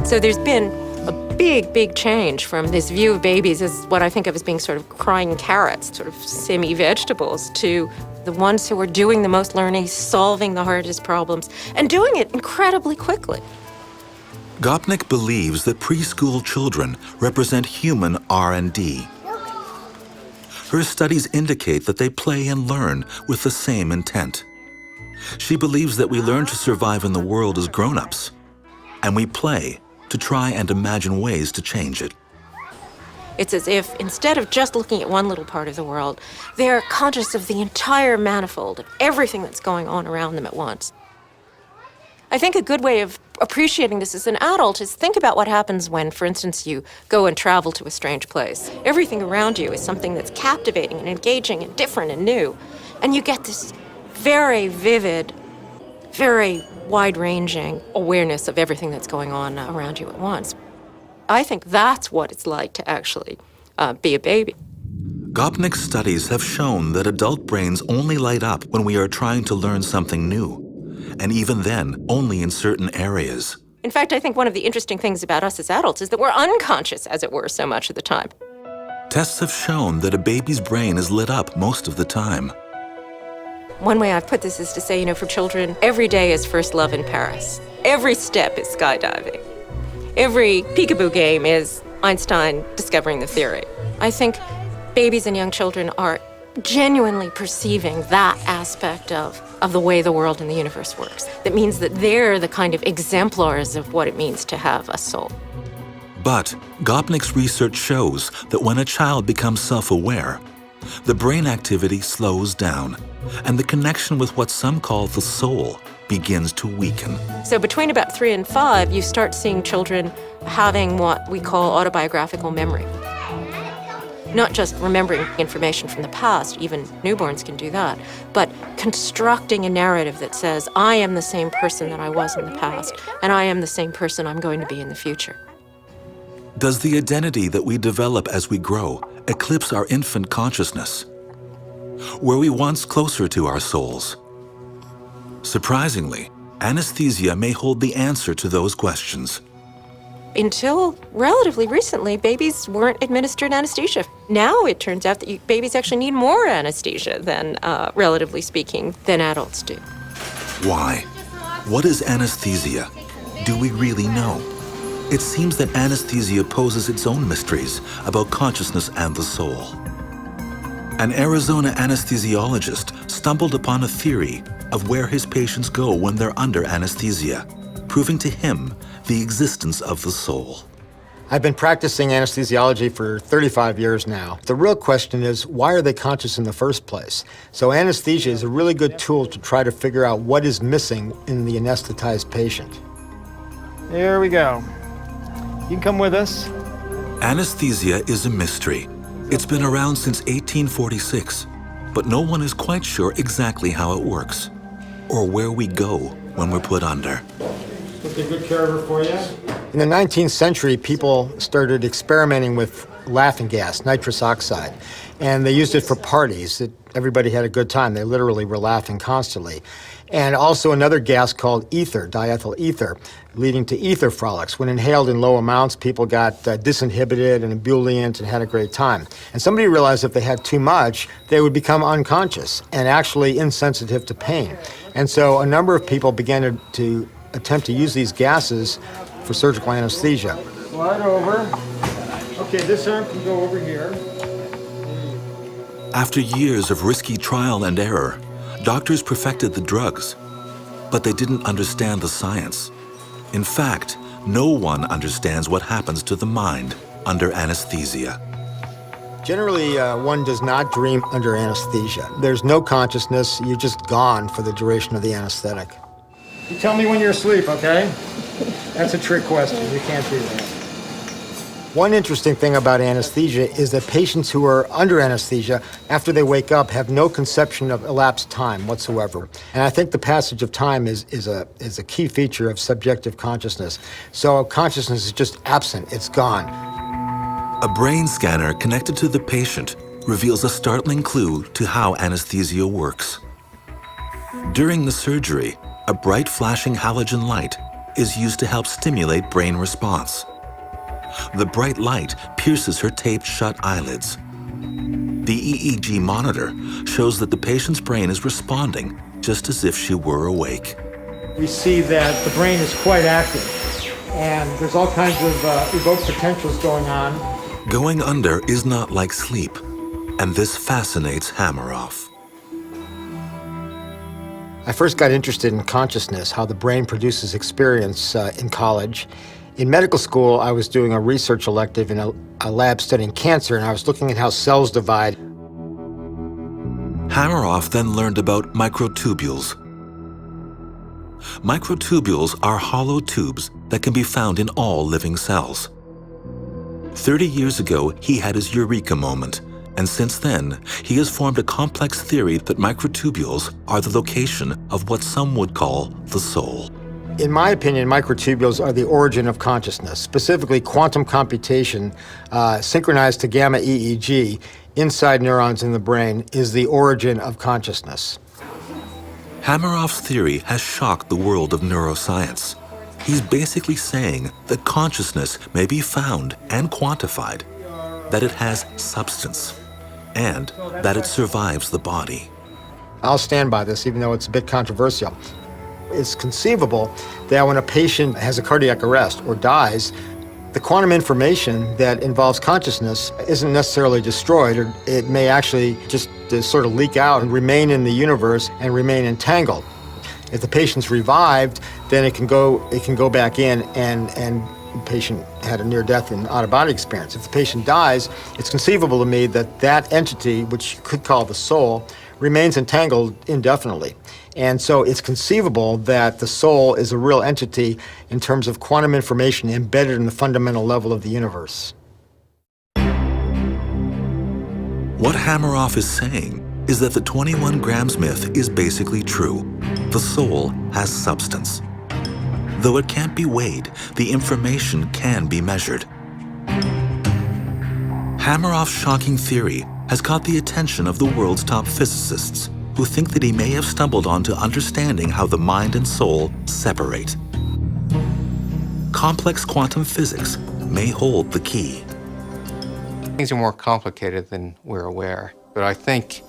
So there's been a big, big change from this view of babies as what I think of as being sort of crying carrots, sort of semi-vegetables, to the ones who are doing the most learning, solving the hardest problems, and doing it incredibly quickly. Gopnik believes that preschool children represent human R&D. Her studies indicate that they play and learn with the same intent. She believes that we learn to survive in the world as grown-ups, and we play to try and imagine ways to change it. It's as if, instead of just looking at one little part of the world, they're conscious of the entire manifold of everything that's going on around them at once. I think a good way of appreciating this as an adult is think about what happens when, for instance, you go and travel to a strange place. Everything around you is something that's captivating and engaging and different and new. And you get this very vivid, very wide-ranging awareness of everything that's going on around you at once. I think that's what it's like to actually be a baby. Gopnik's studies have shown that adult brains only light up when we are trying to learn something new, and even then, only in certain areas. In fact, I think one of the interesting things about us as adults is that we're unconscious, as it were, so much of the time. Tests have shown that a baby's brain is lit up most of the time. One way I've put this is to say, for children, every day is first love in Paris. Every step is skydiving. Every peekaboo game is Einstein discovering the theory. I think babies and young children are genuinely perceiving that aspect of the way the world and the universe works. That means that they're the kind of exemplars of what it means to have a soul. But Gopnik's research shows that when a child becomes self-aware, the brain activity slows down, and the connection with what some call the soul begins to weaken. So between about 3 and 5, you start seeing children having what we call autobiographical memory. Not just remembering information from the past, even newborns can do that, but constructing a narrative that says, I am the same person that I was in the past, and I am the same person I'm going to be in the future. Does the identity that we develop as we grow eclipse our infant consciousness? Were we once closer to our souls? Surprisingly, anesthesia may hold the answer to those questions. Until relatively recently, babies weren't administered anesthesia. Now it turns out that babies actually need more anesthesia than, relatively speaking, than adults do. Why? What is anesthesia? Do we really know? It seems that anesthesia poses its own mysteries about consciousness and the soul. An Arizona anesthesiologist stumbled upon a theory of where his patients go when they're under anesthesia, proving to him the existence of the soul. I've been practicing anesthesiology for 35 years now. The real question is, why are they conscious in the first place? So anesthesia is a really good tool to try to figure out what is missing in the anesthetized patient. Here we go. You can come with us. Anesthesia is a mystery. It's been around since 1846, but no one is quite sure exactly how it works or where we go when we're put under. We'll take good care of her for you. In the 19th century, people started experimenting with laughing gas, nitrous oxide, and they used it for parties. Everybody had a good time. They literally were laughing constantly. And also another gas called ether, diethyl ether, leading to ether frolics. When inhaled in low amounts, people got disinhibited and ebullient and had a great time. And somebody realized if they had too much, they would become unconscious and actually insensitive to pain. And so a number of people began to attempt to use these gases for surgical anesthesia. Slide over. Okay, this arm can go over here. After years of risky trial and error, doctors perfected the drugs, but they didn't understand the science. In fact, no one understands what happens to the mind under anesthesia. Generally, one does not dream under anesthesia. There's no consciousness. You're just gone for the duration of the anesthetic. You tell me when you're asleep, okay? That's a trick question. You can't do that. One interesting thing about anesthesia is that patients who are under anesthesia, after they wake up, have no conception of elapsed time whatsoever. And I think the passage of time is a key feature of subjective consciousness. So consciousness is just absent. It's gone. A brain scanner connected to the patient reveals a startling clue to how anesthesia works. During the surgery, a bright flashing halogen light is used to help stimulate brain response. The bright light pierces her taped-shut eyelids. The EEG monitor shows that the patient's brain is responding just as if she were awake. We see that the brain is quite active, and there's all kinds of evoked potentials going on. Going under is not like sleep, and this fascinates Hameroff. I first got interested in consciousness, how the brain produces experience in college. In medical school, I was doing a research elective in a lab studying cancer, and I was looking at how cells divide. Hameroff then learned about microtubules. Microtubules are hollow tubes that can be found in all living cells. 30 years ago, he had his eureka moment, and since then, he has formed a complex theory that microtubules are the location of what some would call the soul. In my opinion, microtubules are the origin of consciousness, specifically quantum computation synchronized to gamma EEG inside neurons in the brain is the origin of consciousness. Hameroff's theory has shocked the world of neuroscience. He's basically saying that consciousness may be found and quantified, that it has substance, and that it survives the body. I'll stand by this, even though it's a bit controversial. It's conceivable that when a patient has a cardiac arrest or dies, the quantum information that involves consciousness isn't necessarily destroyed, or it may actually just sort of leak out and remain in the universe and remain entangled. If the patient's revived, then it can go back in and the patient had a near-death and out-of-body experience. If the patient dies, it's conceivable to me that that entity, which you could call the soul, remains entangled indefinitely. And so it's conceivable that the soul is a real entity in terms of quantum information embedded in the fundamental level of the universe. What Hameroff is saying is that the 21 grams myth is basically true. The soul has substance. Though it can't be weighed, the information can be measured. Hameroff's shocking theory has caught the attention of the world's top physicists, who think that he may have stumbled onto understanding how the mind and soul separate. Complex quantum physics may hold the key. Things are more complicated than we're aware, but I think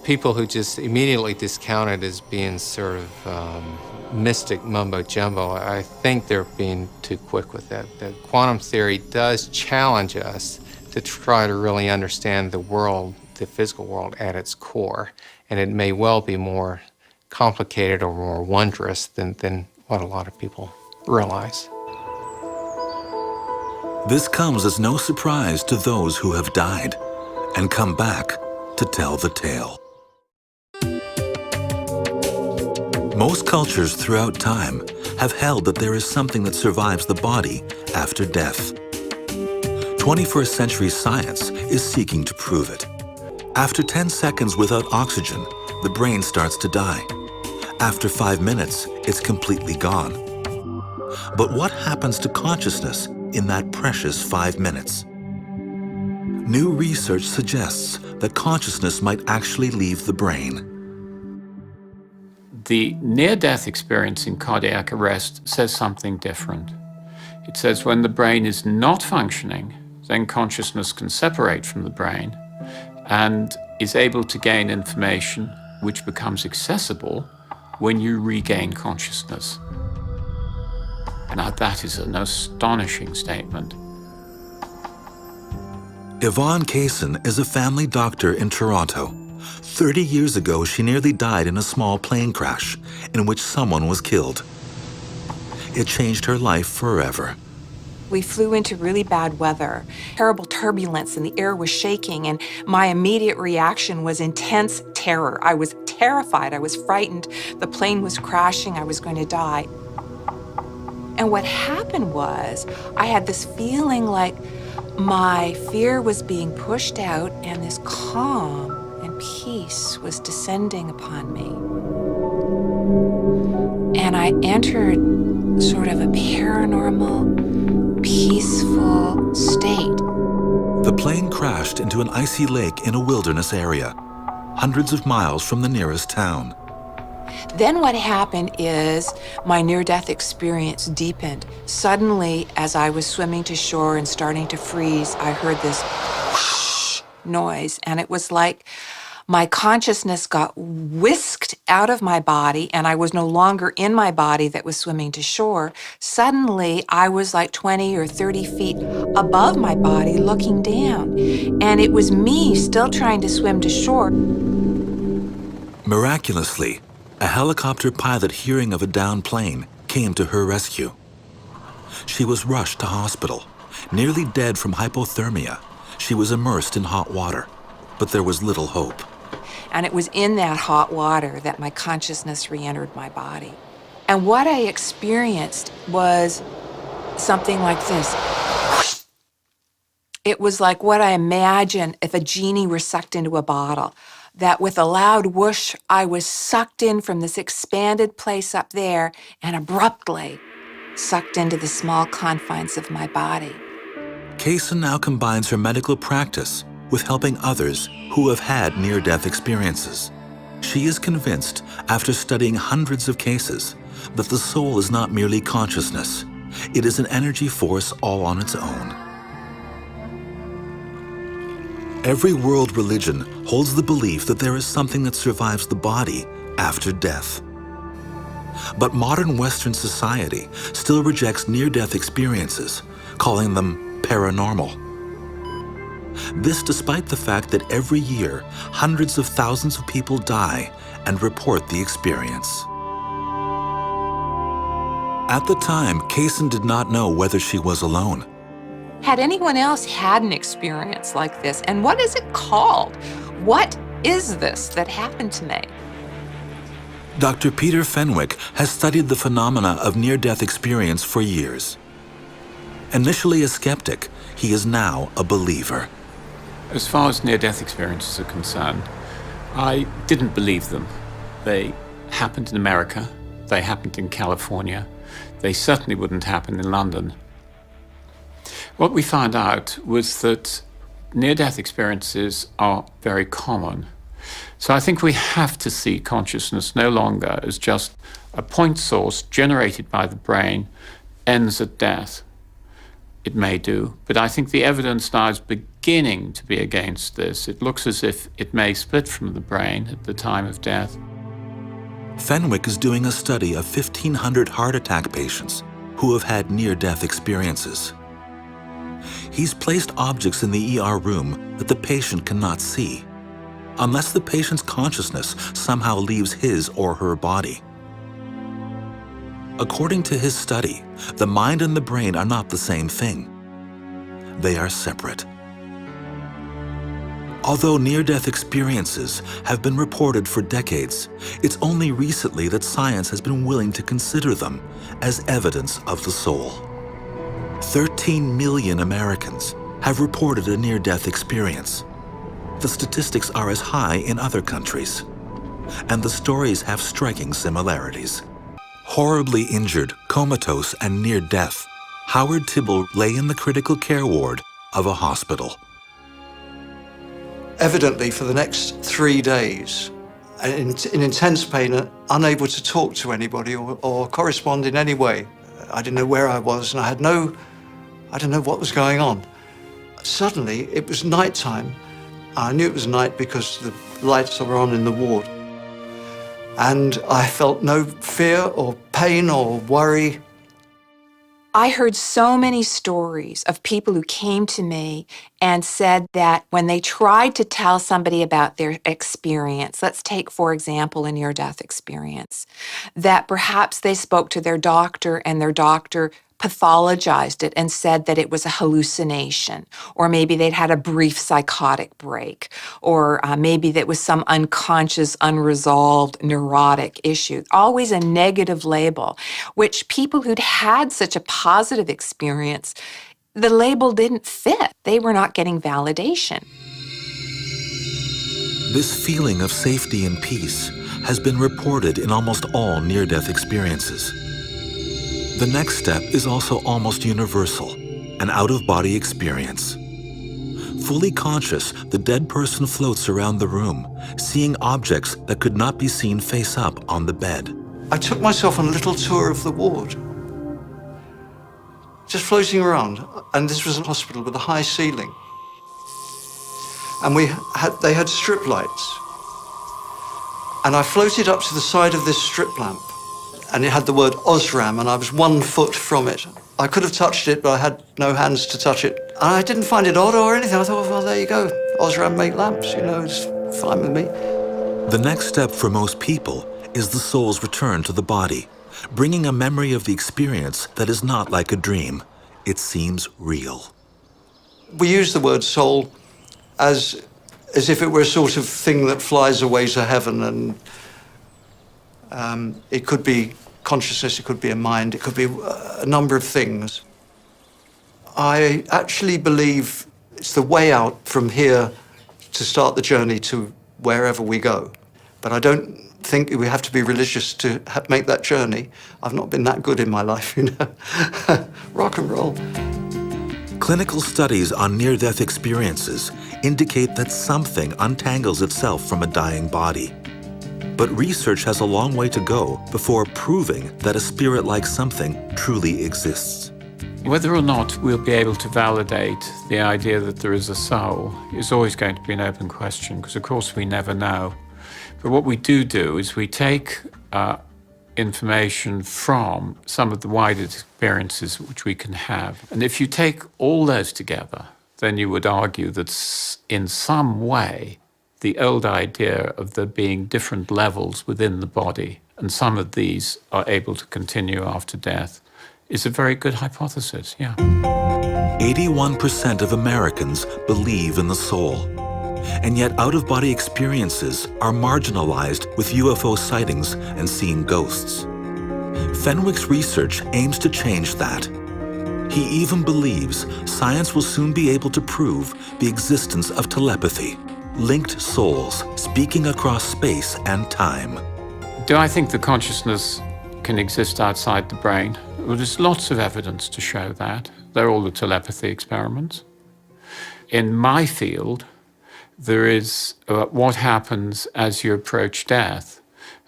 people who just immediately discount it as being sort of mystic mumbo-jumbo, I think they're being too quick with that. The quantum theory does challenge us to try to really understand the world, the physical world at its core, and it may well be more complicated or more wondrous than what a lot of people realize. This comes as no surprise to those who have died and come back to tell the tale. Most cultures throughout time have held that there is something that survives the body after death. 21st century science is seeking to prove it. After 10 seconds without oxygen, the brain starts to die. After 5 minutes, it's completely gone. But what happens to consciousness in that precious 5 minutes? New research suggests that consciousness might actually leave the brain. The near-death experience in cardiac arrest says something different. It says when the brain is not functioning, then consciousness can separate from the brain and is able to gain information which becomes accessible when you regain consciousness. Now that is an astonishing statement. Yvonne Kaysen is a family doctor in Toronto. 30 years ago, she nearly died in a small plane crash in which someone was killed. It changed her life forever. We flew into really bad weather, terrible turbulence, and the air was shaking, and my immediate reaction was intense terror. I was terrified, I was frightened. The plane was crashing, I was going to die. And what happened was, I had this feeling like my fear was being pushed out and this calm and peace was descending upon me. And I entered sort of a paranormal, peaceful state. The plane crashed into an icy lake in a wilderness area, hundreds of miles from the nearest town. Then what happened is my near-death experience deepened. Suddenly, as I was swimming to shore and starting to freeze, I heard this whoosh noise, and it was like my consciousness got whisked out of my body, and I was no longer in my body that was swimming to shore. Suddenly, I was like 20 or 30 feet above my body looking down, and it was me still trying to swim to shore. Miraculously, a helicopter pilot hearing of a downed plane came to her rescue. She was rushed to hospital. Nearly dead from hypothermia, she was immersed in hot water, but there was little hope. And it was in that hot water that my consciousness re-entered my body. And what I experienced was something like this. It was like what I imagine if a genie were sucked into a bottle. That with a loud whoosh, I was sucked in from this expanded place up there and abruptly sucked into the small confines of my body. Kaysen now combines her medical practice with helping others who have had near-death experiences. She is convinced, after studying hundreds of cases, that the soul is not merely consciousness. It is an energy force all on its own. Every world religion holds the belief that there is something that survives the body after death. But modern Western society still rejects near-death experiences, calling them paranormal. This despite the fact that every year, hundreds of thousands of people die and report the experience. At the time, Kaysen did not know whether she was alone. Had anyone else had an experience like this? And what is it called? What is this that happened to me? Dr. Peter Fenwick has studied the phenomena of near-death experience for years. Initially a skeptic, he is now a believer. As far as near-death experiences are concerned, I didn't believe them. They happened in America, they happened in California, they certainly wouldn't happen in London. What we found out was that near-death experiences are very common. So I think we have to see consciousness no longer as just a point source generated by the brain, ends at death. It may do, but I think the evidence now is beginning to be against this. It looks as if it may split from the brain at the time of death. Fenwick is doing a study of 1,500 heart attack patients who have had near-death experiences. He's placed objects in the ER room that the patient cannot see, unless the patient's consciousness somehow leaves his or her body. According to his study, the mind and the brain are not the same thing. They are separate. Although near-death experiences have been reported for decades, it's only recently that science has been willing to consider them as evidence of the soul. 13 million Americans have reported a near-death experience. The statistics are as high in other countries, and the stories have striking similarities. Horribly injured, comatose, and near death, Howard Tibble lay in the critical care ward of a hospital. Evidently, for the next 3 days, in intense pain, unable to talk to anybody or correspond in any way. I didn't know where I was, and I didn't know what was going on. Suddenly, it was nighttime. I knew it was night because the lights were on in the ward. And I felt no fear or pain or worry. I heard so many stories of people who came to me and said that when they tried to tell somebody about their experience, let's take, for example, a near-death experience, that perhaps they spoke to their doctor and their doctor pathologized it and said that it was a hallucination, or maybe they'd had a brief psychotic break, or maybe that was some unconscious, unresolved neurotic issue. Always a negative label, which people who'd had such a positive experience, the label didn't fit. They were not getting validation. This feeling of safety and peace has been reported in almost all near-death experiences. The next step is also almost universal, an out-of-body experience. Fully conscious, the dead person floats around the room, seeing objects that could not be seen face up on the bed. I took myself on a little tour of the ward, just floating around. And this was a hospital with a high ceiling. And they had strip lights. And I floated up to the side of this strip lamp, and it had the word Osram, and I was 1 foot from it. I could have touched it, but I had no hands to touch it. And I didn't find it odd or anything. I thought, well, there you go. Osram make lamps, it's fine with me. The next step for most people is the soul's return to the body, bringing a memory of the experience that is not like a dream. It seems real. We use the word soul as if it were a sort of thing that flies away to heaven, and it could be consciousness, it could be a mind, it could be a number of things. I actually believe it's the way out from here to start the journey to wherever we go. But I don't think we have to be religious to make that journey. I've not been that good in my life, Rock and roll. Clinical studies on near-death experiences indicate that something untangles itself from a dying body. But research has a long way to go before proving that a spirit-like something truly exists. Whether or not we'll be able to validate the idea that there is a soul is always going to be an open question, because of course we never know. But what we do is we take information from some of the wider experiences which we can have. And if you take all those together, then you would argue that in some way, the old idea of there being different levels within the body, and some of these are able to continue after death, is a very good hypothesis, yeah. 81% of Americans believe in the soul. And yet out-of-body experiences are marginalized with UFO sightings and seeing ghosts. Fenwick's research aims to change that. He even believes science will soon be able to prove the existence of telepathy, linked souls speaking across space and time. Do I think the consciousness can exist outside the brain? Well, there's lots of evidence to show that. They're all the telepathy experiments. In my field, there is what happens as you approach death.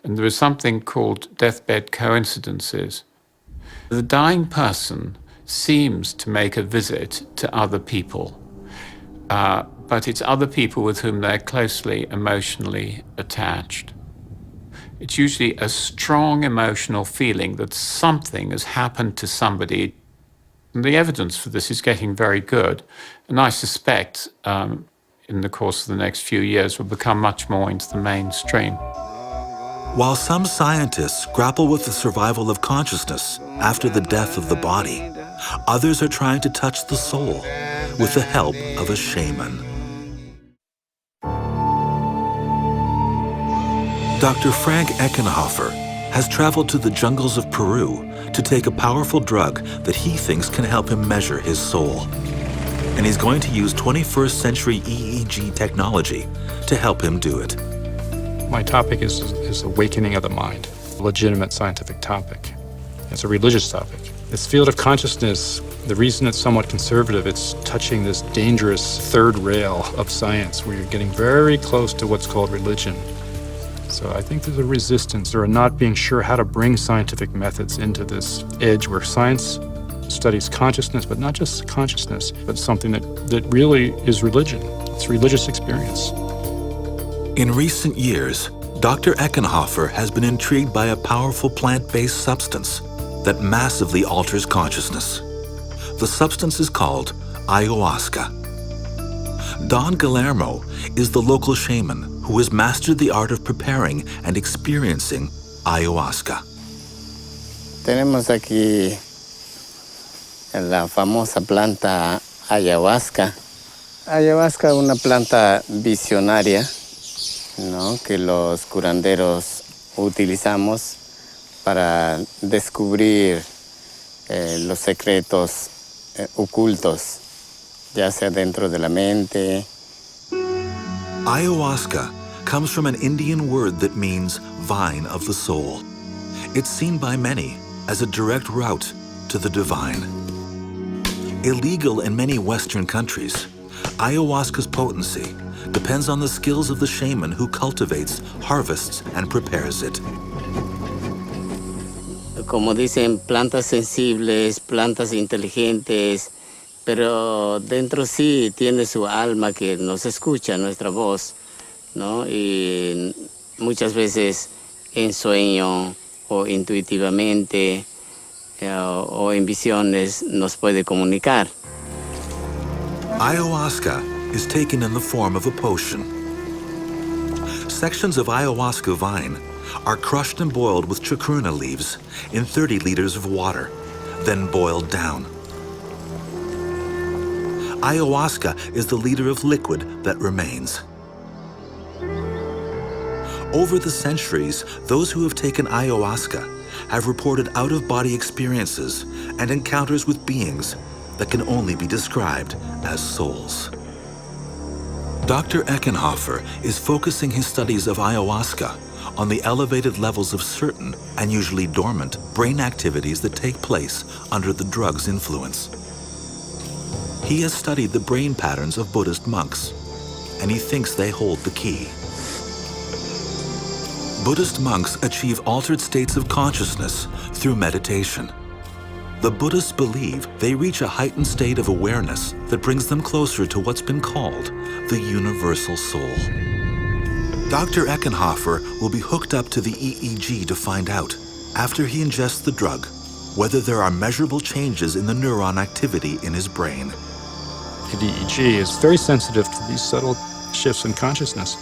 And there is something called deathbed coincidences. The dying person seems to make a visit to other people, but it's other people with whom they're closely emotionally attached. It's usually a strong emotional feeling that something has happened to somebody. And the evidence for this is getting very good. And I suspect in the course of the next few years will become much more into the mainstream. While some scientists grapple with the survival of consciousness after the death of the body, others are trying to touch the soul with the help of a shaman. Dr. Frank Eckenhofer has traveled to the jungles of Peru to take a powerful drug that he thinks can help him measure his soul. And he's going to use 21st century EEG technology to help him do it. My topic is awakening of the mind, a legitimate scientific topic. It's a religious topic. This field of consciousness, the reason it's somewhat conservative, it's touching this dangerous third rail of science where you're getting very close to what's called religion. So I think there's a resistance or a not being sure how to bring scientific methods into this edge where science studies consciousness, but not just consciousness, but something that really is religion. It's a religious experience. In recent years, Dr. Eckenhofer has been intrigued by a powerful plant-based substance that massively alters consciousness. The substance is called ayahuasca. Don Guillermo is the local shaman who has mastered the art of preparing and experiencing ayahuasca. Tenemos aquí la famosa planta ayahuasca. Ayahuasca es una planta visionaria, ¿no? Que los curanderos utilizamos para descubrir los secretos ocultos, ya sea dentro de la mente. Ayahuasca comes from an Indian word that means vine of the soul. It's seen by many as a direct route to the divine. Illegal in many Western countries, ayahuasca's potency depends on the skills of the shaman who cultivates, harvests, and prepares it. Como dicen, plantas sensibles, plantas inteligentes, pero dentro sí tiene su alma que nos escucha, nuestra voz, ¿no? Y muchas veces en sueño o intuitivamente o en visiones nos puede comunicar. Ayahuasca is taken in the form of a potion. Sections of ayahuasca vine are crushed and boiled with chacruna leaves in 30 liters of water, then boiled down. Ayahuasca is the liter of liquid that remains. Over the centuries, those who have taken ayahuasca have reported out-of-body experiences and encounters with beings that can only be described as souls. Dr. Eckenhofer is focusing his studies of ayahuasca on the elevated levels of certain and usually dormant brain activities that take place under the drug's influence. He has studied the brain patterns of Buddhist monks, and he thinks they hold the key. Buddhist monks achieve altered states of consciousness through meditation. The Buddhists believe they reach a heightened state of awareness that brings them closer to what's been called the universal soul. Dr. Eckenhofer will be hooked up to the EEG to find out, after he ingests the drug, whether there are measurable changes in the neuron activity in his brain. The EEG is very sensitive to these subtle shifts in consciousness.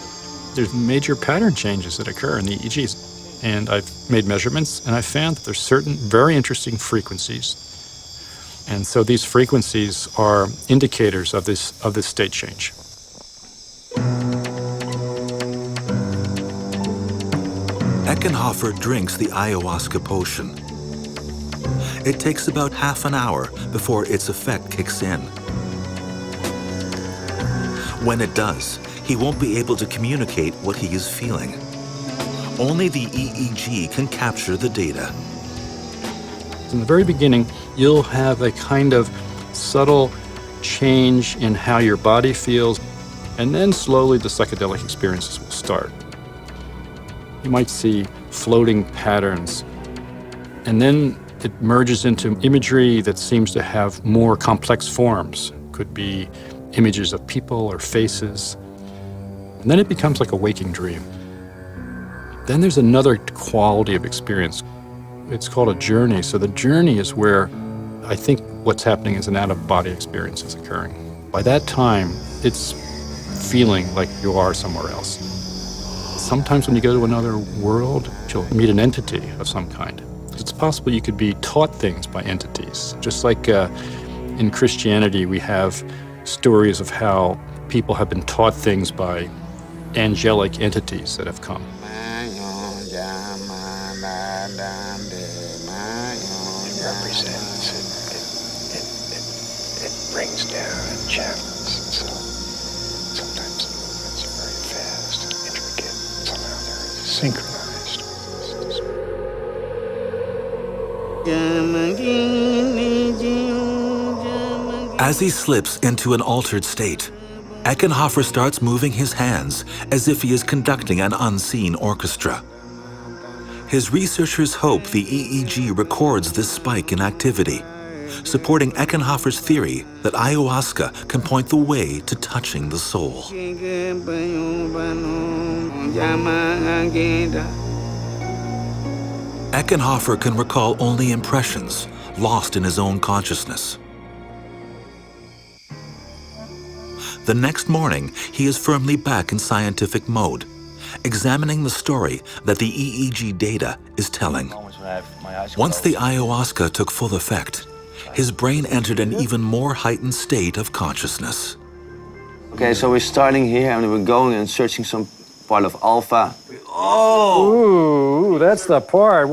There's major pattern changes that occur in the EEGs. And I've made measurements, and I found that there's certain very interesting frequencies. And so these frequencies are indicators of this state change. Eckenhofer drinks the ayahuasca potion. It takes about half an hour before its effect kicks in. When it does, he won't be able to communicate what he is feeling. Only the EEG can capture the data. In the very beginning, you'll have a kind of subtle change in how your body feels, and then slowly the psychedelic experiences will start. You might see floating patterns, and then it merges into imagery that seems to have more complex forms. Could be images of people or faces. And then it becomes like a waking dream. Then there's another quality of experience. It's called a journey. So the journey is where I think what's happening is an out-of-body experience is occurring. By that time, it's feeling like you are somewhere else. Sometimes when you go to another world, you'll meet an entity of some kind. It's possible you could be taught things by entities. Just like in Christianity, we have stories of how people have been taught things by angelic entities that have come. represents, it brings down and channels, and so sometimes the movements are very fast and intricate, somehow they're synchronized. As he slips into an altered state, Eckenhofer starts moving his hands as if he is conducting an unseen orchestra. His researchers hope the EEG records this spike in activity, supporting Eckenhofer's theory that ayahuasca can point the way to touching the soul. Eckenhofer can recall only impressions, lost in his own consciousness. The next morning, he is firmly back in scientific mode, examining the story that the EEG data is telling. Once the ayahuasca took full effect, his brain entered an even more heightened state of consciousness. Okay, so we're starting here and we're going and searching some part of alpha. Ooh, that's the part.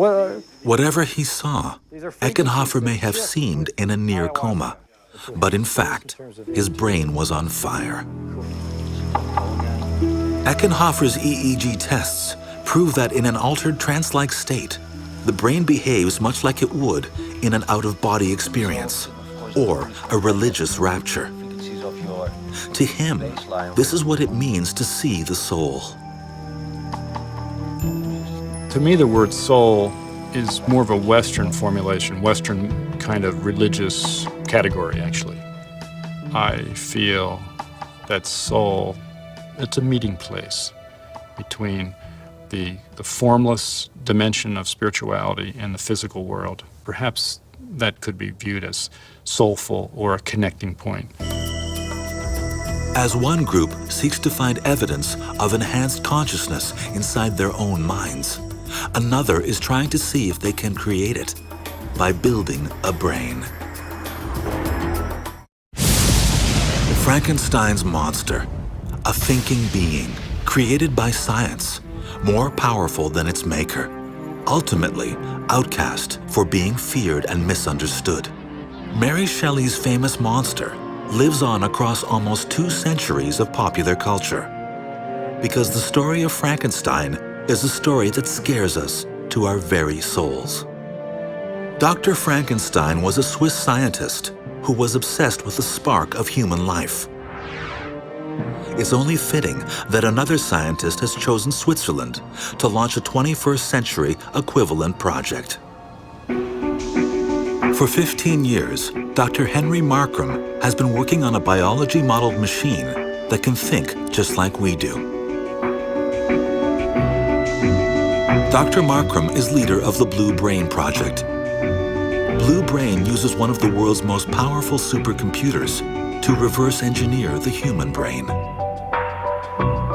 Whatever he saw, Eckenhofer may have seemed in a near coma, but in fact, his brain was on fire. Eckenhofer's EEG tests prove that in an altered trance-like state, the brain behaves much like it would in an out-of-body experience or a religious rapture. To him, this is what it means to see the soul. To me, the word soul is more of a Western formulation, Western kind of religious category, actually. I feel that soul, it's a meeting place between the formless dimension of spirituality and the physical world. Perhaps that could be viewed as soulful or a connecting point. As one group seeks to find evidence of enhanced consciousness inside their own minds, another is trying to see if they can create it by building a brain. Frankenstein's monster, a thinking being created by science, more powerful than its maker, ultimately outcast for being feared and misunderstood. Mary Shelley's famous monster lives on across almost 2 centuries of popular culture, because the story of Frankenstein is a story that scares us to our very souls. Dr. Frankenstein was a Swiss scientist who was obsessed with the spark of human life. It's only fitting that another scientist has chosen Switzerland to launch a 21st century equivalent project. For 15 years, Dr. Henry Markram has been working on a biology-modeled machine that can think just like we do. Dr. Markram is leader of the Blue Brain Project. Blue Brain uses one of the world's most powerful supercomputers to reverse engineer the human brain.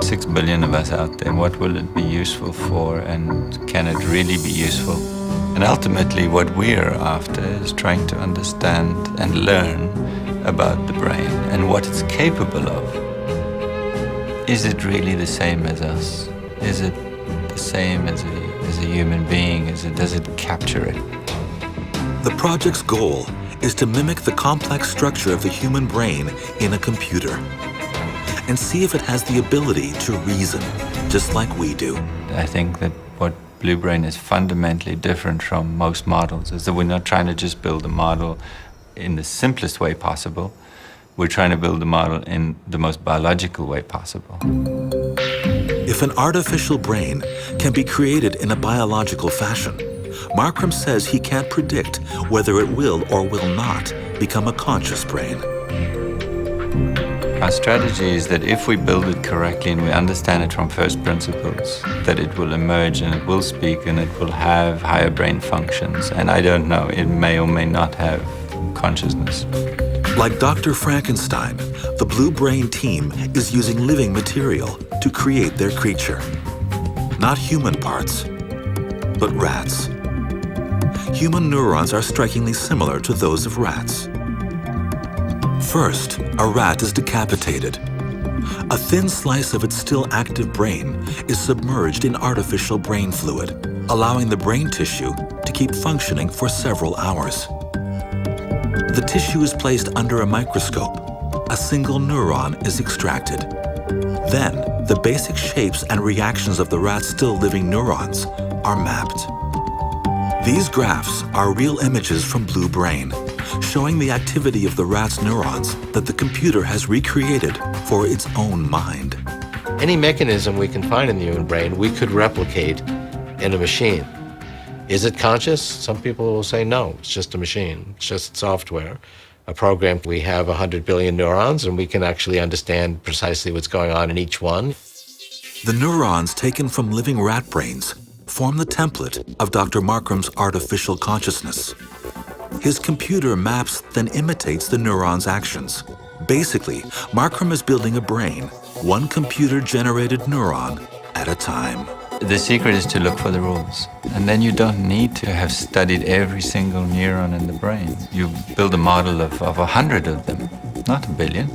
6 billion of us out there, what will it be useful for, and can it really be useful? And ultimately what we're after is trying to understand and learn about the brain and what it's capable of. Is it really the same as us? Is it the same as a human being? Does it capture it? The project's goal is to mimic the complex structure of the human brain in a computer and see if it has the ability to reason, just like we do. I think that what Blue Brain is fundamentally different from most models is that we're not trying to just build a model in the simplest way possible. We're trying to build a model in the most biological way possible. If an artificial brain can be created in a biological fashion, Markram says he can't predict whether it will or will not become a conscious brain. Our strategy is that if we build it correctly and we understand it from first principles, that it will emerge and it will speak and it will have higher brain functions. And I don't know, it may or may not have consciousness. Like Dr. Frankenstein, the Blue Brain team is using living material to create their creature. Not human parts, but rats. Human neurons are strikingly similar to those of rats. First, a rat is decapitated. A thin slice of its still active brain is submerged in artificial brain fluid, allowing the brain tissue to keep functioning for several hours. The tissue is placed under a microscope. A single neuron is extracted. Then, the basic shapes and reactions of the rat's still living neurons are mapped. These graphs are real images from Blue Brain, showing the activity of the rat's neurons that the computer has recreated for its own mind. Any mechanism we can find in the human brain, we could replicate in a machine. Is it conscious? Some people will say no, it's just a machine, it's just software. A program, we have 100 billion neurons and we can actually understand precisely what's going on in each one. The neurons taken from living rat brains form the template of Dr. Markram's artificial consciousness. His computer maps then imitates the neuron's actions. Basically, Markram is building a brain, one computer-generated neuron at a time. The secret is to look for the rules. And then you don't need to have studied every single neuron in the brain. You build a model of 100 of them, not a billion.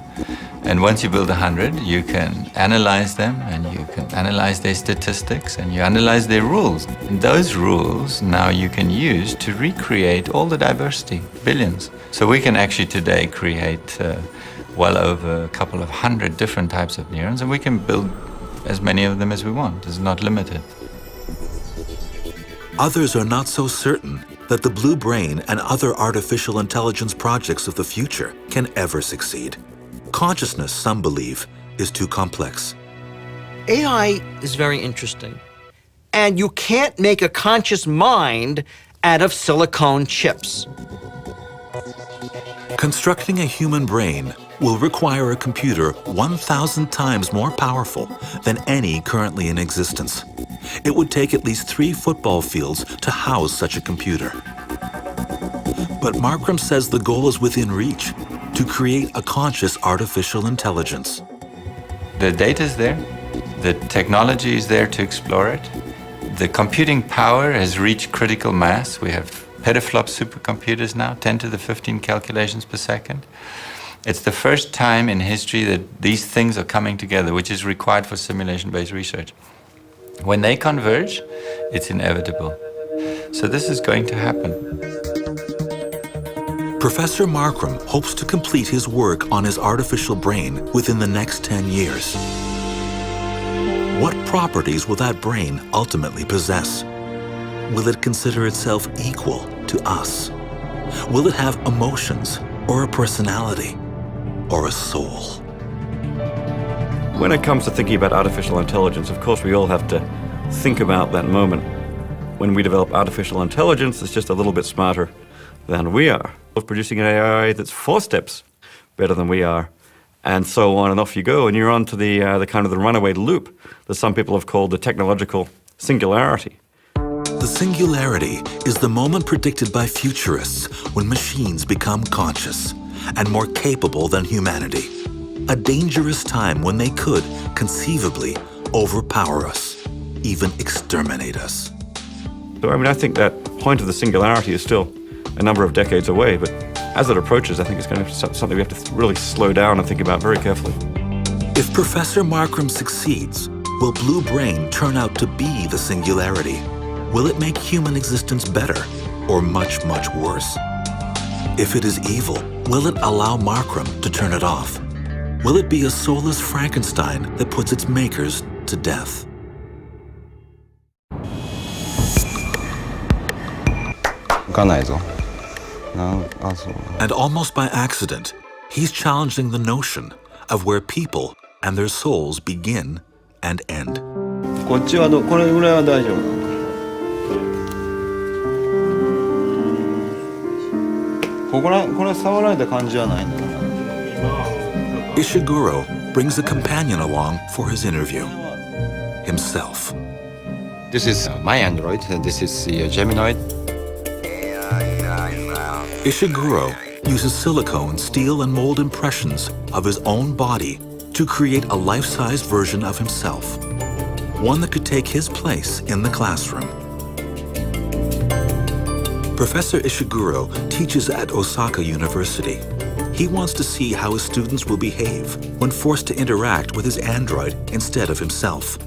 And once you build 100, you can analyze them, and you can analyze their statistics, and you analyze their rules. And those rules now you can use to recreate all the diversity, billions. So we can actually today create well over a couple of 100 different types of neurons, and we can build as many of them as we want. It's not limited. Others are not so certain that the Blue Brain and other artificial intelligence projects of the future can ever succeed. Consciousness, some believe, is too complex. AI is very interesting. And you can't make a conscious mind out of silicone chips. Constructing a human brain will require a computer 1,000 times more powerful than any currently in existence. It would take at least 3 football fields to house such a computer. But Markram says the goal is within reach, to create a conscious artificial intelligence. The data is there, the technology is there to explore it. The computing power has reached critical mass. We have petaflop supercomputers now, 10 to the 15 calculations per second. It's the first time in history that these things are coming together, which is required for simulation-based research. When they converge, it's inevitable. So this is going to happen. Professor Markram hopes to complete his work on his artificial brain within the next 10 years. What properties will that brain ultimately possess? Will it consider itself equal to us? Will it have emotions, or a personality, or a soul? When it comes to thinking about artificial intelligence, of course, we all have to think about that moment when we develop artificial intelligence that's just a little bit smarter than we are, of producing an AI that's 4 steps better than we are, and so on, and off you go, and you're on to the kind of the runaway loop that some people have called the technological singularity. The singularity is the moment predicted by futurists when machines become conscious and more capable than humanity. A dangerous time when they could, conceivably, overpower us, even exterminate us. So, I mean, I think that point of the singularity is still a number of decades away, but as it approaches, I think it's going to be something we have to really slow down and think about very carefully. If Professor Markram succeeds, will Blue Brain turn out to be the singularity? Will it make human existence better, or much, much worse? If it is evil, will it allow Markram to turn it off? Will it be a soulless Frankenstein that puts its makers to death? And almost by accident, he's challenging the notion of where people and their souls begin and end. こっちはこれぐらいは大丈夫。これ触られた感じはないんだな。Ishiguro brings a companion along for his interview. Himself. This is my android, and this is the Geminoid. Ishiguro uses silicone, steel, and mold impressions of his own body to create a life-sized version of himself, one that could take his place in the classroom. Professor Ishiguro teaches at Osaka University. He wants to see how his students will behave when forced to interact with his android instead of himself.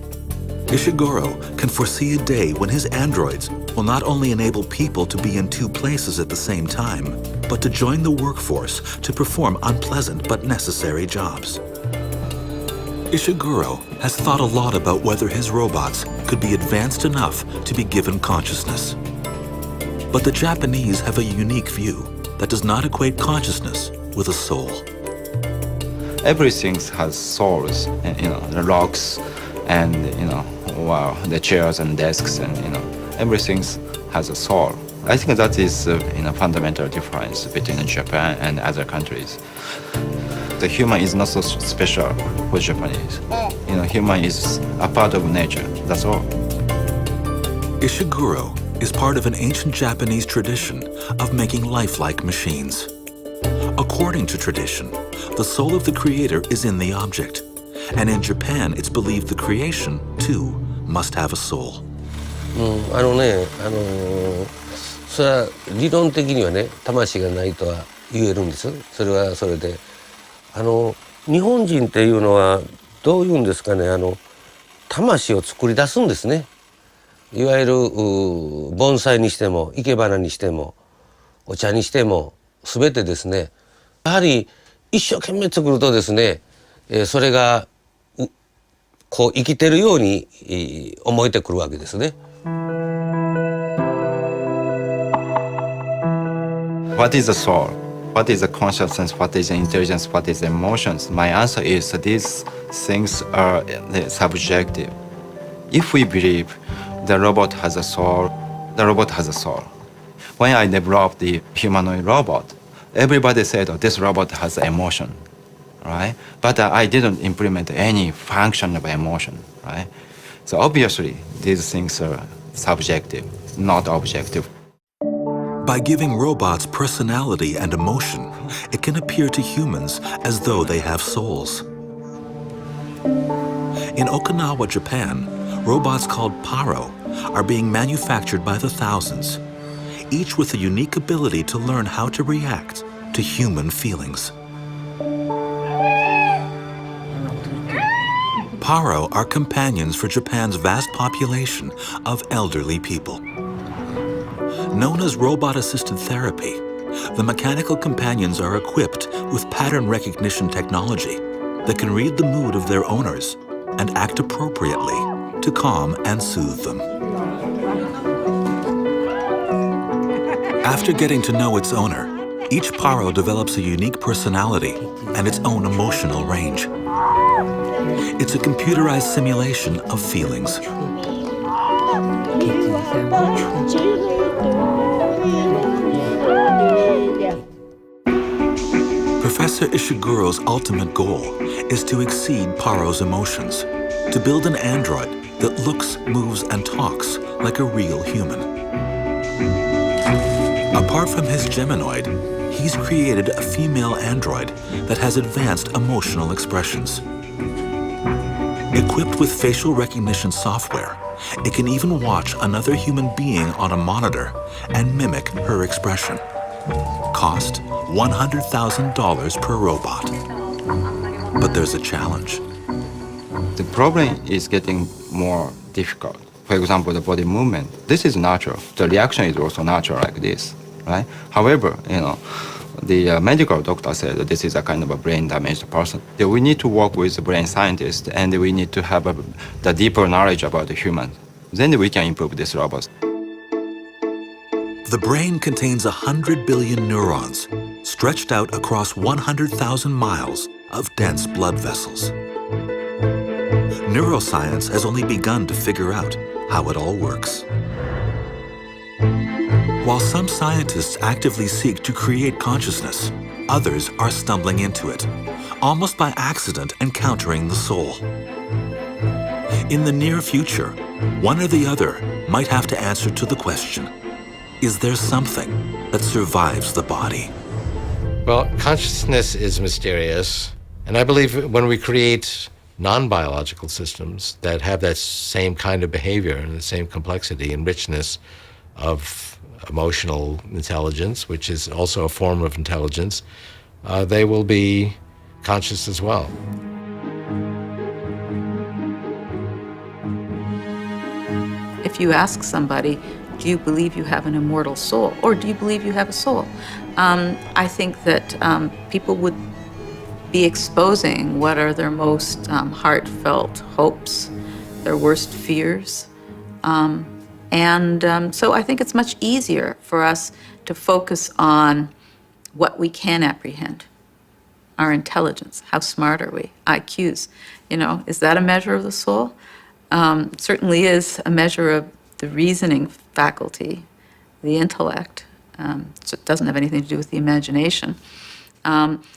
Ishiguro can foresee a day when his androids will not only enable people to be in two places at the same time, but to join the workforce to perform unpleasant but necessary jobs. Ishiguro has thought a lot about whether his robots could be advanced enough to be given consciousness. But the Japanese have a unique view that does not equate consciousness with a soul. Everything has souls, the rocks and, the chairs and desks and, everything has a soul. I think that is a fundamental difference between Japan and other countries. The human is not so special for Japanese. Human is a part of nature, that's all. Ishiguro is part of an ancient Japanese tradition of making lifelike machines. According to tradition, the soul of the creator is in the object, and in Japan it's believed the creation, too, must have a soul. それは理論的にはね、魂がないとは言えるんです。それはそれで、日本人っていうのはどういうんですかね、魂を作り出すんですね。いわゆる盆栽にしても生け花にしてもお茶にしても全てですね、やはり一生懸命作るとですね、それがこう生きてるように思えてくるわけですね。What is the soul? What is the consciousness? What is the intelligence? What is the emotions? My answer is that these things are subjective. If we believe the robot has a soul, the robot has a soul. When I developed the humanoid robot, everybody said, oh, this robot has emotion, right? But I didn't implement any function of emotion, right? So obviously, these things are subjective, not objective. By giving robots personality and emotion, it can appear to humans as though they have souls. In Okinawa, Japan, robots called Paro are being manufactured by the thousands, each with a unique ability to learn how to react to human feelings. Paro are companions for Japan's vast population of elderly people. Known as robot-assisted therapy, the mechanical companions are equipped with pattern recognition technology that can read the mood of their owners and act appropriately to calm and soothe them. After getting to know its owner, each Paro develops a unique personality and its own emotional range. It's a computerized simulation of feelings. Professor Ishiguro's ultimate goal is to exceed Paro's emotions, to build an android that looks, moves, and talks like a real human. Apart from his Geminoid, he's created a female android that has advanced emotional expressions. Equipped with facial recognition software, it can even watch another human being on a monitor and mimic her expression. Cost $100,000 per robot. But there's a challenge. The problem is getting more difficult. For example, the body movement. This is natural. The reaction is also natural like this, right? However, the medical doctor said that this is a kind of a brain-damaged person. We need to work with the brain scientists, and we need to have the deeper knowledge about the human. Then we can improve this robot. The brain contains 100 billion neurons stretched out across 100,000 miles of dense blood vessels. Neuroscience has only begun to figure out how it all works. While some scientists actively seek to create consciousness, others are stumbling into it, almost by accident encountering the soul. In the near future, one or the other might have to answer to the question, is there something that survives the body? Well, consciousness is mysterious, and I believe when we create non-biological systems that have that same kind of behavior and the same complexity and richness of emotional intelligence, which is also a form of intelligence, they will be conscious as well. If you ask somebody, do you believe you have an immortal soul, or do you believe you have a soul? I think that people would be exposing what are their most heartfelt hopes, their worst fears. So I think it's much easier for us to focus on what we can apprehend, our intelligence, how smart are we, IQs. Is that a measure of the soul? It certainly is a measure of the reasoning faculty, the intellect. So it doesn't have anything to do with the imagination.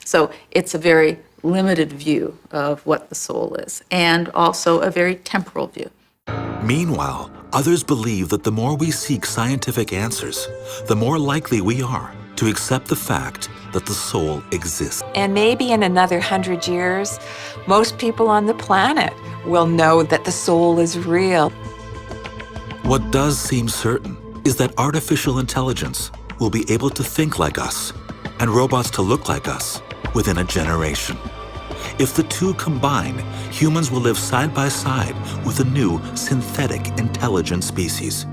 So it's a very limited view of what the soul is, and also a very temporal view. Meanwhile, others believe that the more we seek scientific answers, the more likely we are to accept the fact that the soul exists. And maybe in another 100 years, most people on the planet will know that the soul is real. What does seem certain is that artificial intelligence will be able to think like us and robots to look like us within a generation. If the two combine, humans will live side by side with a new synthetic intelligent species.